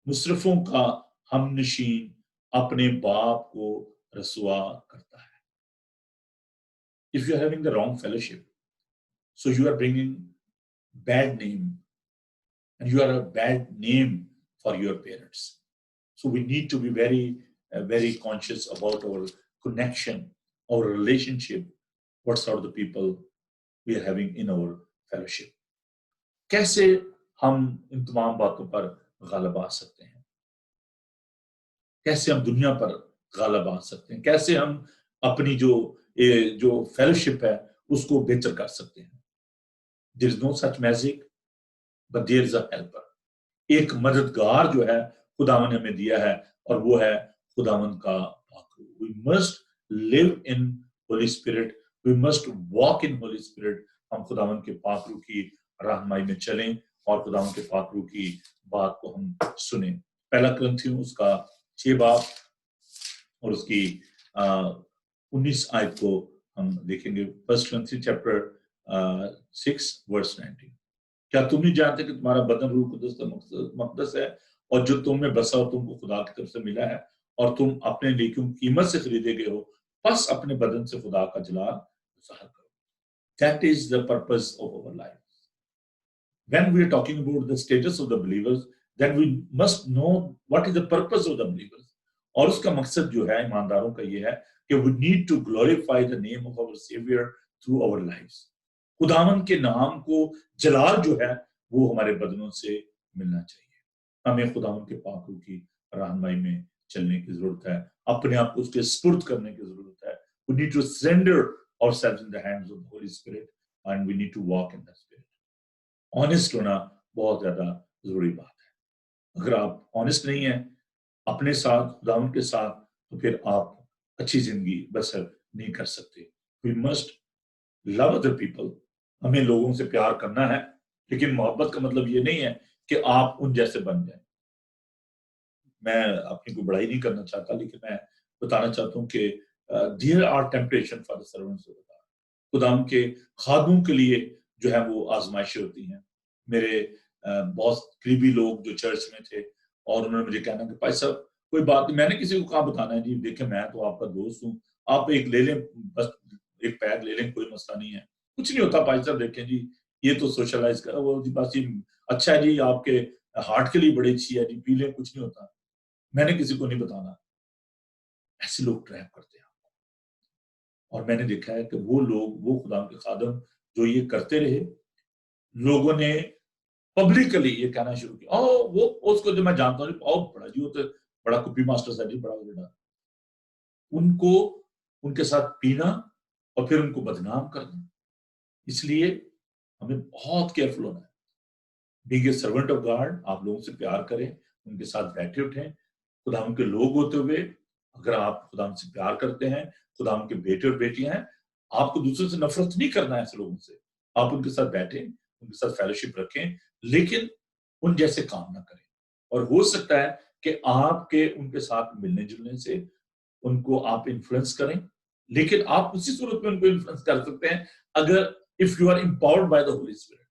मुसरफों का हमनशीन अपने बाप को रसवा करता है। If you are having the wrong fellowship, so you are bringing bad name and you are a bad name for your parents. So we need to be very conscious about our connection, our relationship, what sort of the people we are having in our fellowship. कैसे हम इन तमाम बातों पर गालिब आ सकते हैं, कैसे हम दुनिया पर गालिब आ सकते हैं, कैसे हम अपनी जो फेलोशिप है उसको बेहतर कर सकते हैं. There is no such magic, but there is a helper. एक मददगार जो है खुदावन ने हमें दिया है और वो है खुदावन का पाक रूह. We must live in Holy Spirit. We must walk in Holy Spirit. हम खुदावन के पाक रूह की रहनुमाई में चलें और खुदावन के पाक रूह की बात को हम सुने. पहला कुरिन्थियों उसका 6 बाब और उसकी 19 आयत को हम देखेंगे. 1 Corinthians chapter 6 verse 19. क्या तुम नहीं जानते कि तुम्हारा बदन रूह कुदस का मक़दस है और जो तुम में बसा हो तुमको खुदा की तरफ से मिला है और तुम अपने लिए क्यों कीमत से खरीदे गए हो, बस अपने बदन से खुदा का जलाल ज़ाहिर करो. That is the purpose of our life. When we are talking about the status of the believers, then we must know what is the purpose of the believers. और उसका मकसद जो है ईमानदारों का ये है कि we need to glorify the name of our Savior through our lives. खुदावन के नाम को जलाल जो है वो हमारे बदनों से मिलना चाहिए. हमें खुदावन के पाक रूह की रहनुमाई में चलने की जरूरत है, अपने आप को उसके सुपुर्द करने की जरूरत है. We need to surrender ourselves in the hands of the Holy Spirit and we need to walk in the Spirit. Honest होना बहुत ज्यादा जरूरी बात है. अगर आप honest नहीं हैं अपने साथ, खुदावन के साथ, तो फिर आप अच्छी जिंदगी बसर नहीं कर सकते. We must love other people. हमें लोगों से प्यार करना है, लेकिन मोहब्बत का मतलब ये नहीं है कि आप उन जैसे बन जाएं. मैं अपनी कोई बड़ाई नहीं करना चाहता, लेकिन मैं बताना चाहता हूँ कि there are temptation for the servants of God. खुदाम के खादमों के लिए जो है वो आजमाइशें होती हैं. मेरे बहुत करीबी लोग जो चर्च में थे और उन्होंने मुझे कहना कि भाई साहब कोई बात नहीं, मैंने किसी को कहाँ बताना है जी, देखें मैं तो आपका दोस्त हूँ, आप एक ले लें, बस एक पैक ले लें, कोई मसला नहीं है, कुछ नहीं होता भाई साहब, देखें जी ये तो सोशलाइज कर वो जी, बस ये अच्छा है जी, आपके हार्ट के लिए बड़ी अच्छी है जी, पी लें, कुछ नहीं होता. मैंने किसी को नहीं बताना. ऐसे लोग ट्रैप करते हैं आपको. और मैंने देखा है कि वो लोग, वो खुदा के खादम जो ये करते रहे, लोगों ने पब्लिकली ये कहना शुरू किया, ओ वो उसको जो मैं जानता हूँ, ओ बड़ा जी, वो तो बड़ा कुपी मास्टर है जी, बड़ा बड़ा. उनको उनके साथ पीना और फिर उनको बदनाम करना. इसलिए हमें बहुत केयरफुल होना है. Being a servant of God, आप लोगों से प्यार करें, उनके साथ बैठे उठें. खुदा के लोग होते हुए अगर आप खुदा से प्यार करते हैं, खुदा के बेटे और बेटियां हैं, आपको दूसरों से नफरत नहीं करना है. ऐसे लोगों से आप उनके साथ बैठें, उनके साथ फेलोशिप रखें, लेकिन उन जैसे काम ना करें. और हो सकता है कि आपके उनके साथ मिलने जुलने से उनको आप इन्फ्लुएंस करें, लेकिन आप उसी सूरत में उनको इन्फ्लुएंस कर सकते हैं अगर if you are empowered by the Holy Spirit.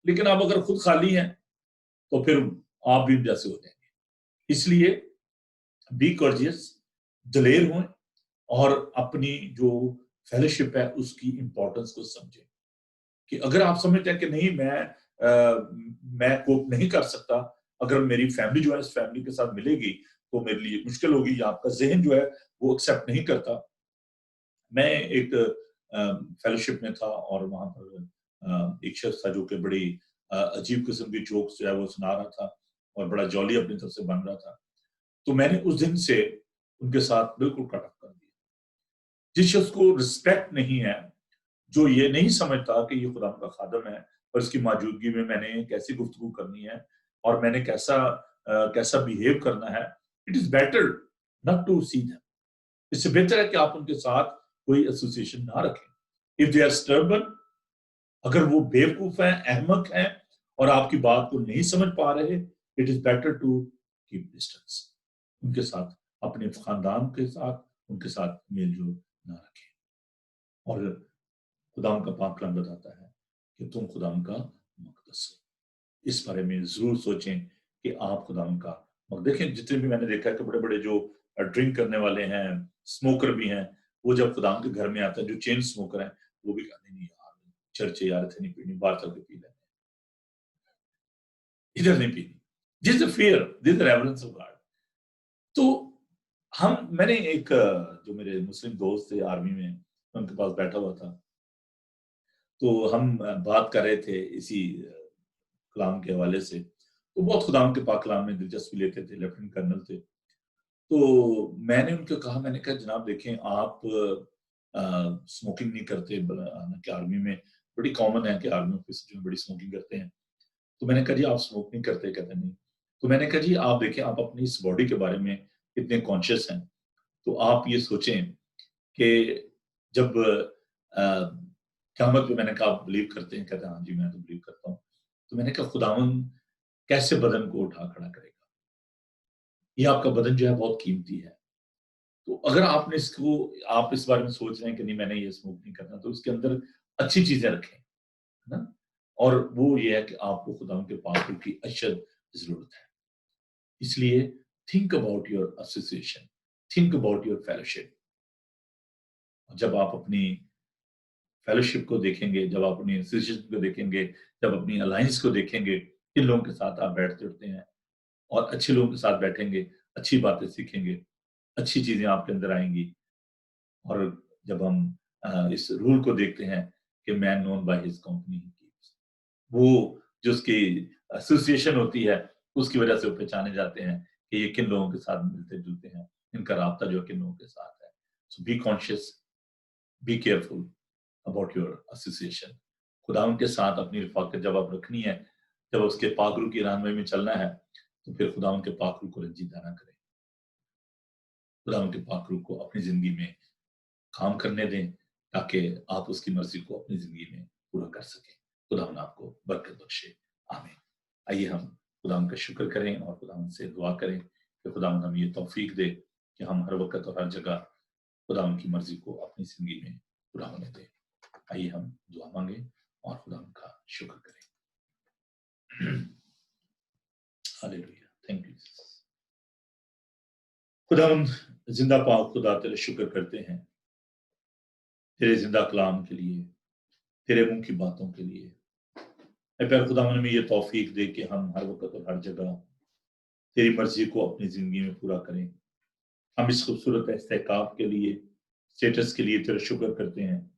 लेकिन आप अगर खुद खाली हैं तो फिर आप भी जैसे हो जाएंगे. इसलिए बी कॉर्जियस, दलेर हों और अपनी जो फेलोशिप है उसकी इंपॉर्टेंस को समझें. कि अगर आप समझते हैं कि नहीं मैं कोप नहीं कर सकता, अगर मेरी फैमिली जो है इस फैमिली के साथ मिलेगी तो मेरे लिए मुश्किल होगी, या आपका जहन जो है वो एक्सेप्ट नहीं करता. मैं एक फेलोशिप में था और वहां पर एक शख्स था जो कि बड़ी अजीब किस्म की जोक्स जो है वो सुना रहा था और बड़ा जॉली अपनी तरफ से बन रहा था. तो मैंने उस दिन से उनके साथ बिल्कुल कट ऑफ कर दिया. जिस शख्स को रिस्पेक्ट नहीं है, जो ये नहीं समझता कि ये खुदा का खादम है और इसकी मौजूदगी में मैंने कैसी गुफ्तगू करनी है और मैंने कैसा बिहेव करना है, it is better not to see them. इससे बेहतर है कि आप उनके साथ कोई एसोसिएशन ना रखें. इफ दे आर स्टर्बन, अगर वो बेवकूफ हैं, अहमक हैं और आपकी बात को नहीं समझ पा रहे, it is better to keep distance. उनके साथ, अपने खानदान के साथ, उनके साथ मेल जोल ना रखें. और खुदाम का पाक कलाम बताता है कि तुम खुदाम का मक़दस हो. इस बारे में जरूर सोचें कि आप खुदाम का देखें. जितने भी मैंने देखा है कि बड़े बड़े जो ड्रिंक करने वाले हैं, स्मोकर भी हैं, वो जब खुदाम के घर में आता है, जो चेन स्मोकर हैं, वो भी कहते नहीं यार चर्च यार थे नहीं पीनी, बाहर चल के पी लेते. इधर नहीं पीनी। This is fear, this is reverence of God. तो मैंने एक जो मेरे मुस्लिम दोस्त थे आर्मी में, उनके पास बैठा हुआ था, तो हम बात कर रहे थे इसी कलाम के हवाले से। तो बहुत खुदाम के पाक कलाम में दिलचस्पी लेते थे, लेफ्टिनेंट कर्नल थे। तो मैंने उनको कहा, मैंने कहा जनाब देखें, आप स्मोकिंग नहीं करते, हालांकि आर्मी में बड़ी कॉमन है कि आर्मी ऑफिसर बड़ी स्मोकिंग करते हैं। तो मैंने कहा जी आप स्मोक नहीं करते? कहते नहीं। तो मैंने कहा जी आप देखें, आप अपनी इस बॉडी के बारे में इतने कॉन्शियस हैं, तो आप ये सोचें कि जब क़यामत में, मैंने कहा आप बिलीव करते हैं? कहते हैं हाँ जी मैं तो बिलीव करता हूँ। तो मैंने कहा खुदावंद कैसे बदन को उठा खड़ा करेगा? ये आपका बदन जो है बहुत कीमती है। तो अगर आपने आप इस बारे में सोच रहे हैं कि नहीं मैंने ये स्मोक नहीं करना, तो इसके अंदर अच्छी चीजें रखें, है ना? और वो ये है कि आपको खुदावंद के पाक रूह की अशद जरूरत है। इसलिए think about your association, think about your fellowship. जब आप अपनी फेलोशिप को देखेंगे, जब आप अपनी एसोसिएशन को देखेंगे, जब अपनी अलायंस को देखेंगे, किन लोगों के साथ आप बैठते उठते हैं, और अच्छे लोगों के साथ बैठेंगे, अच्छी बातें सीखेंगे, अच्छी चीजें आपके अंदर आएंगी। और जब हम इस रूल को देखते हैं कि man known by his company, वो जो उसकी एसोसिएशन होती है उसकी वजह से वो पहचाने जाते हैं कि ये किन लोगों के साथ मिलते जुलते हैं, इनका राब्ता जो किन लोगों के साथ है। So be conscious, be careful about your association. खुदा के साथ अपनी रिफाकत जब आप रखनी है, जब उसके पाक रूह की राहनुमाई में चलना है, तो फिर खुदा के पाक रूह को रंजीदा ना करें। खुदा के पाक रूह को अपनी जिंदगी में काम करने दें, ताकि आप उसकी मर्जी को अपनी जिंदगी में पूरा कर सकें। खुदा आपको बरकत बख्शे, आमीन। आइए हम खुदा का शुक्र करें और खुदा से दुआ करें कि खुदा हमें ये तौफीक दे कि हम हर वक्त और हर जगह खुदा की मर्जी को अपनी जिंदगी में पूरा होने दें। आइए हम दुआ मांगे और खुदा का शुक्र करें। Hallelujah, thank you. खुदा जिंदा पाक खुदा तेरे शुक्र करते हैं तेरे जिंदा कलाम के लिए, तेरे मुंह की बातों के लिए। प्यार खुदा में ये तौफीक दे कि हम हर वक्त और हर जगह तेरी मर्जी को अपनी जिंदगी में पूरा करें। हम इस खूबसूरत इस्तेकाफ के लिए, स्टेटस के लिए तेरा शुक्र करते हैं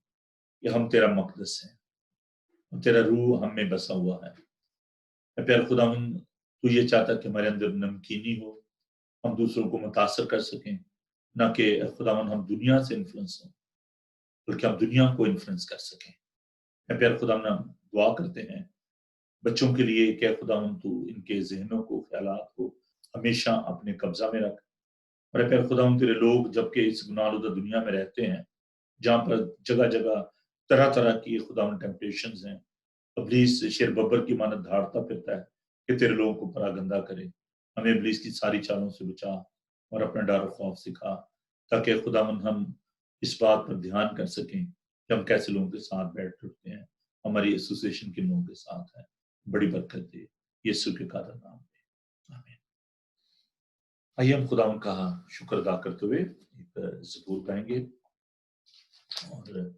कि हम तेरा मकदस हैं, तेरा रूह हम में बसा हुआ है। प्यार खुदा तू ये चाहता कि हमारे अंदर नमकीनी हो, हम दूसरों को मुतासर कर सकें, ना कि खुदावन हम दुनिया से इन्फ्लुएंस हों, बल्कि हम दुनिया को इन्फ्लुएंस कर सकें। प्यार खुदावन हम दुआ करते हैं बच्चों के लिए, क्या खुदावन तू इनके जहनों को, ख्यालात को हमेशा अपने कब्जा में रख। और प्यार खुदावन तेरे लोग जबकि इस गुनाहगार दुनिया में रहते हैं, जहाँ पर जगह जगह तरह तरह की खुदावन टेम्पटेशंस हैं, इब्लीस शेर बब्बर की मानत धाड़ता फिरता है कि तेरे लोगों को परागंदा करे। हमें इब्लीस की सारी चालों से बचा और अपना डर और खौफ सिखा, ताकि खुदावन हम इस बात पर ध्यान कर सकें कि हम कैसे लोगों के साथ बैठ उठते हैं, हमारी एसोसिएशन के लोगों के साथ है। बड़ी बरकत दे यीशु के कादर नाम में, आमीन। आइए हम खुदावन का शुक्र अदा करते हुए एक ज़बूर गाएंगे और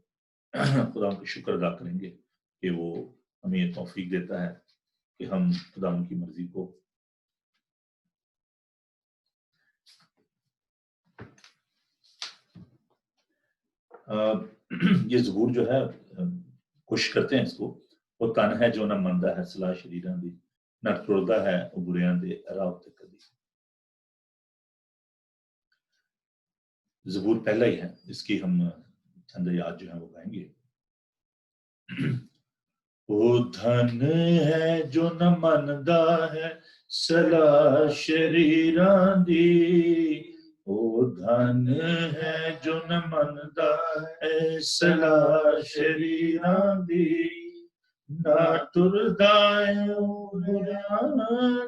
खुदावन का शुक्र अदा करेंगे कि वो हमें ये तौफीक देता है कि हम खुदावन की मर्जी को ये ज़बूर जो है कोशिश करते हैं इसको। वो तन है जो न मंदा है सलाह शरीरां दी, न टुरदा है बुरियां दे राह ते कदी। ज़बूर पहला ही है, इसकी हम चंद याद जो है वो गाएंगे। वो धन है जो न मनदा है सलाह शरीरां दी, वो धन है जो न मनदा है सलाह शरीरां दी, ना टुरदा है बुरियां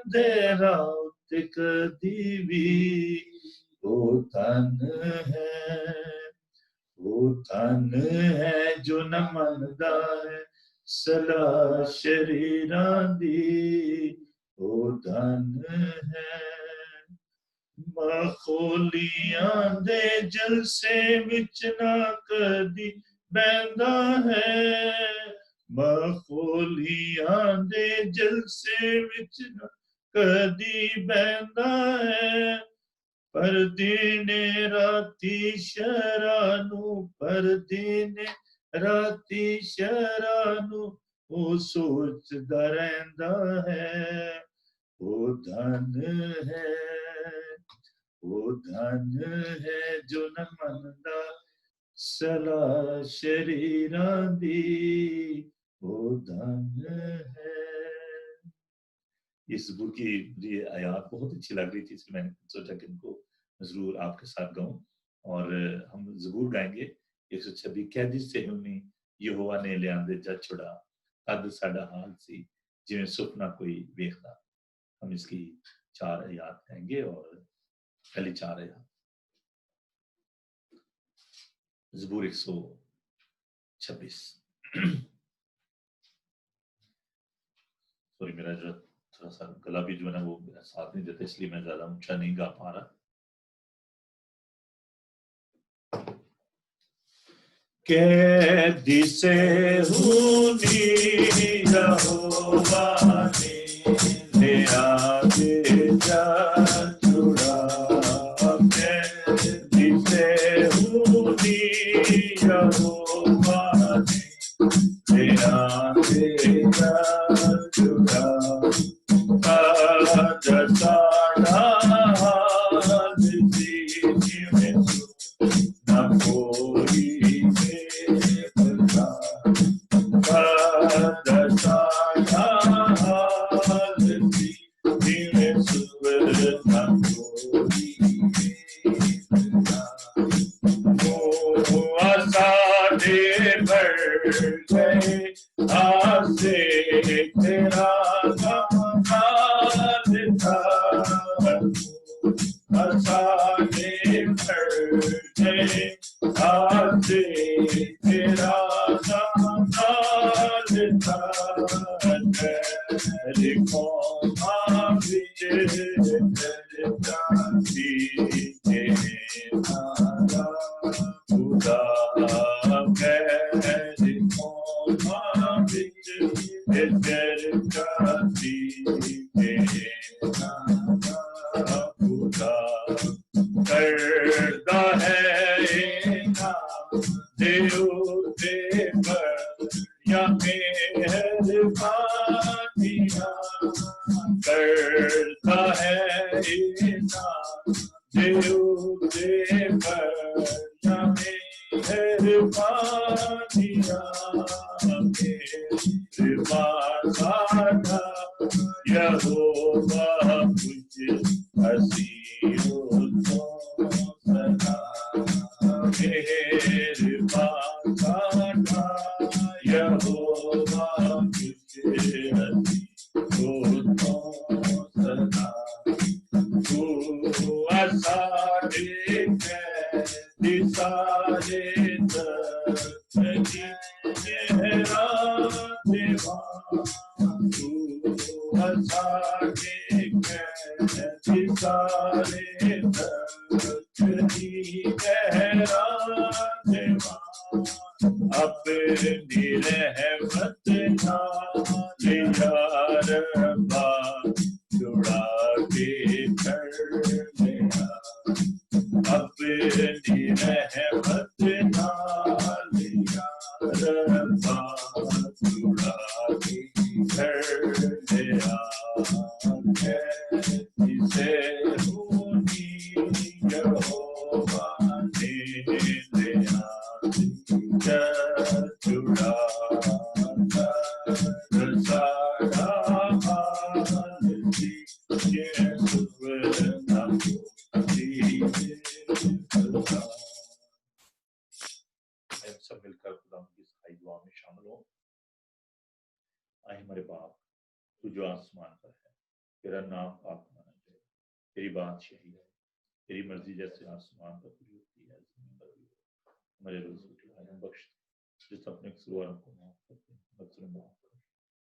दे राह ते कदी भी। वो धन है जो न मनदा है सलाह शरीरां दी, वो धन है। मखोलियां दे जलसे विच ना कदी बैंदा है, ਮਖੌਲੀਆਂ ਦੇ ਜਲਸੇ ਵਿੱਚ ਨਾ ਕਦੀ ਬਹਿੰਦਾ ਹੈ, ਪਰ ਦਿਨੇ ਰਾਤੀ ਸ਼ਰਾਂ ਨੂੰ, ਪਰ ਦਿਨੇ ਰਾਤੀ ਸ਼ਰਾਂ ਨੂੰ ਉਹ ਸੋਚਦਾ ਰਹਿੰਦਾ ਹੈ। ਉਹ ਧਨ ਹੈ, ਉਹ ਧਨ ਹੈ ਜੋ ਨ ਮੰਨਦਾ ਸਲਾਹ ਸ਼ਰੀਰਾਂ ਦੀ, ਉਹ ਧਨ है। इस बुक की मुझे आयात बहुत अच्छी लग रही थी, इसलिए मैंने सोचा कि इनको जरूर आपके साथ गाऊं, और हम जरूर गाएंगे 126 कैदी से हुनी यहोवा ने लियांदे जज छुड़ा, तद साडा हाल सी जिवें सुपना कोई वेखदा। हम इसकी 4 आयात गाएंगे, और पहली 4 आयात ज़बूर 126। सॉरी, मेरा जो थोड़ा सा गला भी जो है ना वो मेरा साथ नहीं देता, इसलिए मैं ज्यादा ऊंचा नहीं गा पा रहा। कैदी से हुनी यहोवा ने लियांदे जज छुड़ा, कैदी से हुनी यहोवा ने लियांदे जज छुड़ा, साडा हाल सी जिवें ना कोई वेखदा, साडा हाल सी जिवें ना कोई वेखदा। साडे बढ़ गए आसे तेरा नाम था, साडे बढ़ गए आसे तेरा नाम था, तेरे कौमां विच जाती तेरे नारा खुदा, तेरे कौमां विच जाती तेरे नारा खुदा, करदा है इनाम देओ दे या मेहरबानियां, करता है इनाम देओ दे या मेहरबानियां, मेहरबाना यहोवा मुझ हसीनो तो सदा, मेहरबाना यहोवा मुझ हसीनो तो सदा। तू साडे कैदी सारे दर्द तेरा देवा, तू साडे कैदी सारे दर्द तेरा देवा, अपनी रहमत नाल यार बा जुड़ा के कर लिया, अपनी रहमत नाल यार बा जुड़ा के कर लिया, कैदी से हुनी यहोवा ने लियांदे जज छुड़ा, साडा हाल सी जिवें सुपना कोई वेखदा। सब मिलकर खुदा की सहाय दुआ में शामिल हो। आए हमारे बाप, तू जो आसमान पर है, तेरा नाम पाक माना जाए, तेरी बादशाही है, तेरी मर्जी जैसे आसमान पर पूरी होती है जमीन पर भी हो। हमारे रोज की हमें बख्श, जिस अपने कसूरों को माफ करते हैं बख्श माफ कर,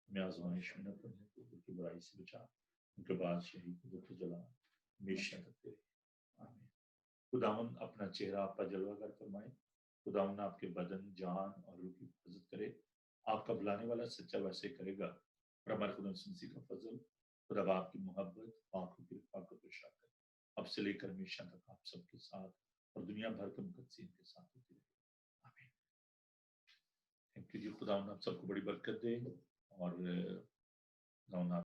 हमें आज़माइश में न करने को की बुराई से बचा, उनके बाद शहीद को दुख जला हमेशा करते रहे। आमीन। खुदावन अपना चेहरा आप पर जलवा कर फरमाए, खुदावन आपके बदन, जान और रूह की हिफाजत करे, آپ کا بلانے والا سچا ویسے کرے گا. اور ہمارے خدا مسیح کا فضل، خدا باپ کی محبت، پاک و کرپا کو بشارت اب سے لے کر ہمیشہ تک آپ سب کے ساتھ اور دنیا بھر کے مقدسین کے ساتھ ہوتی رہے. آمین. تھینک یو جی. خدا آپ سب کو بڑی برکت دے اور خدا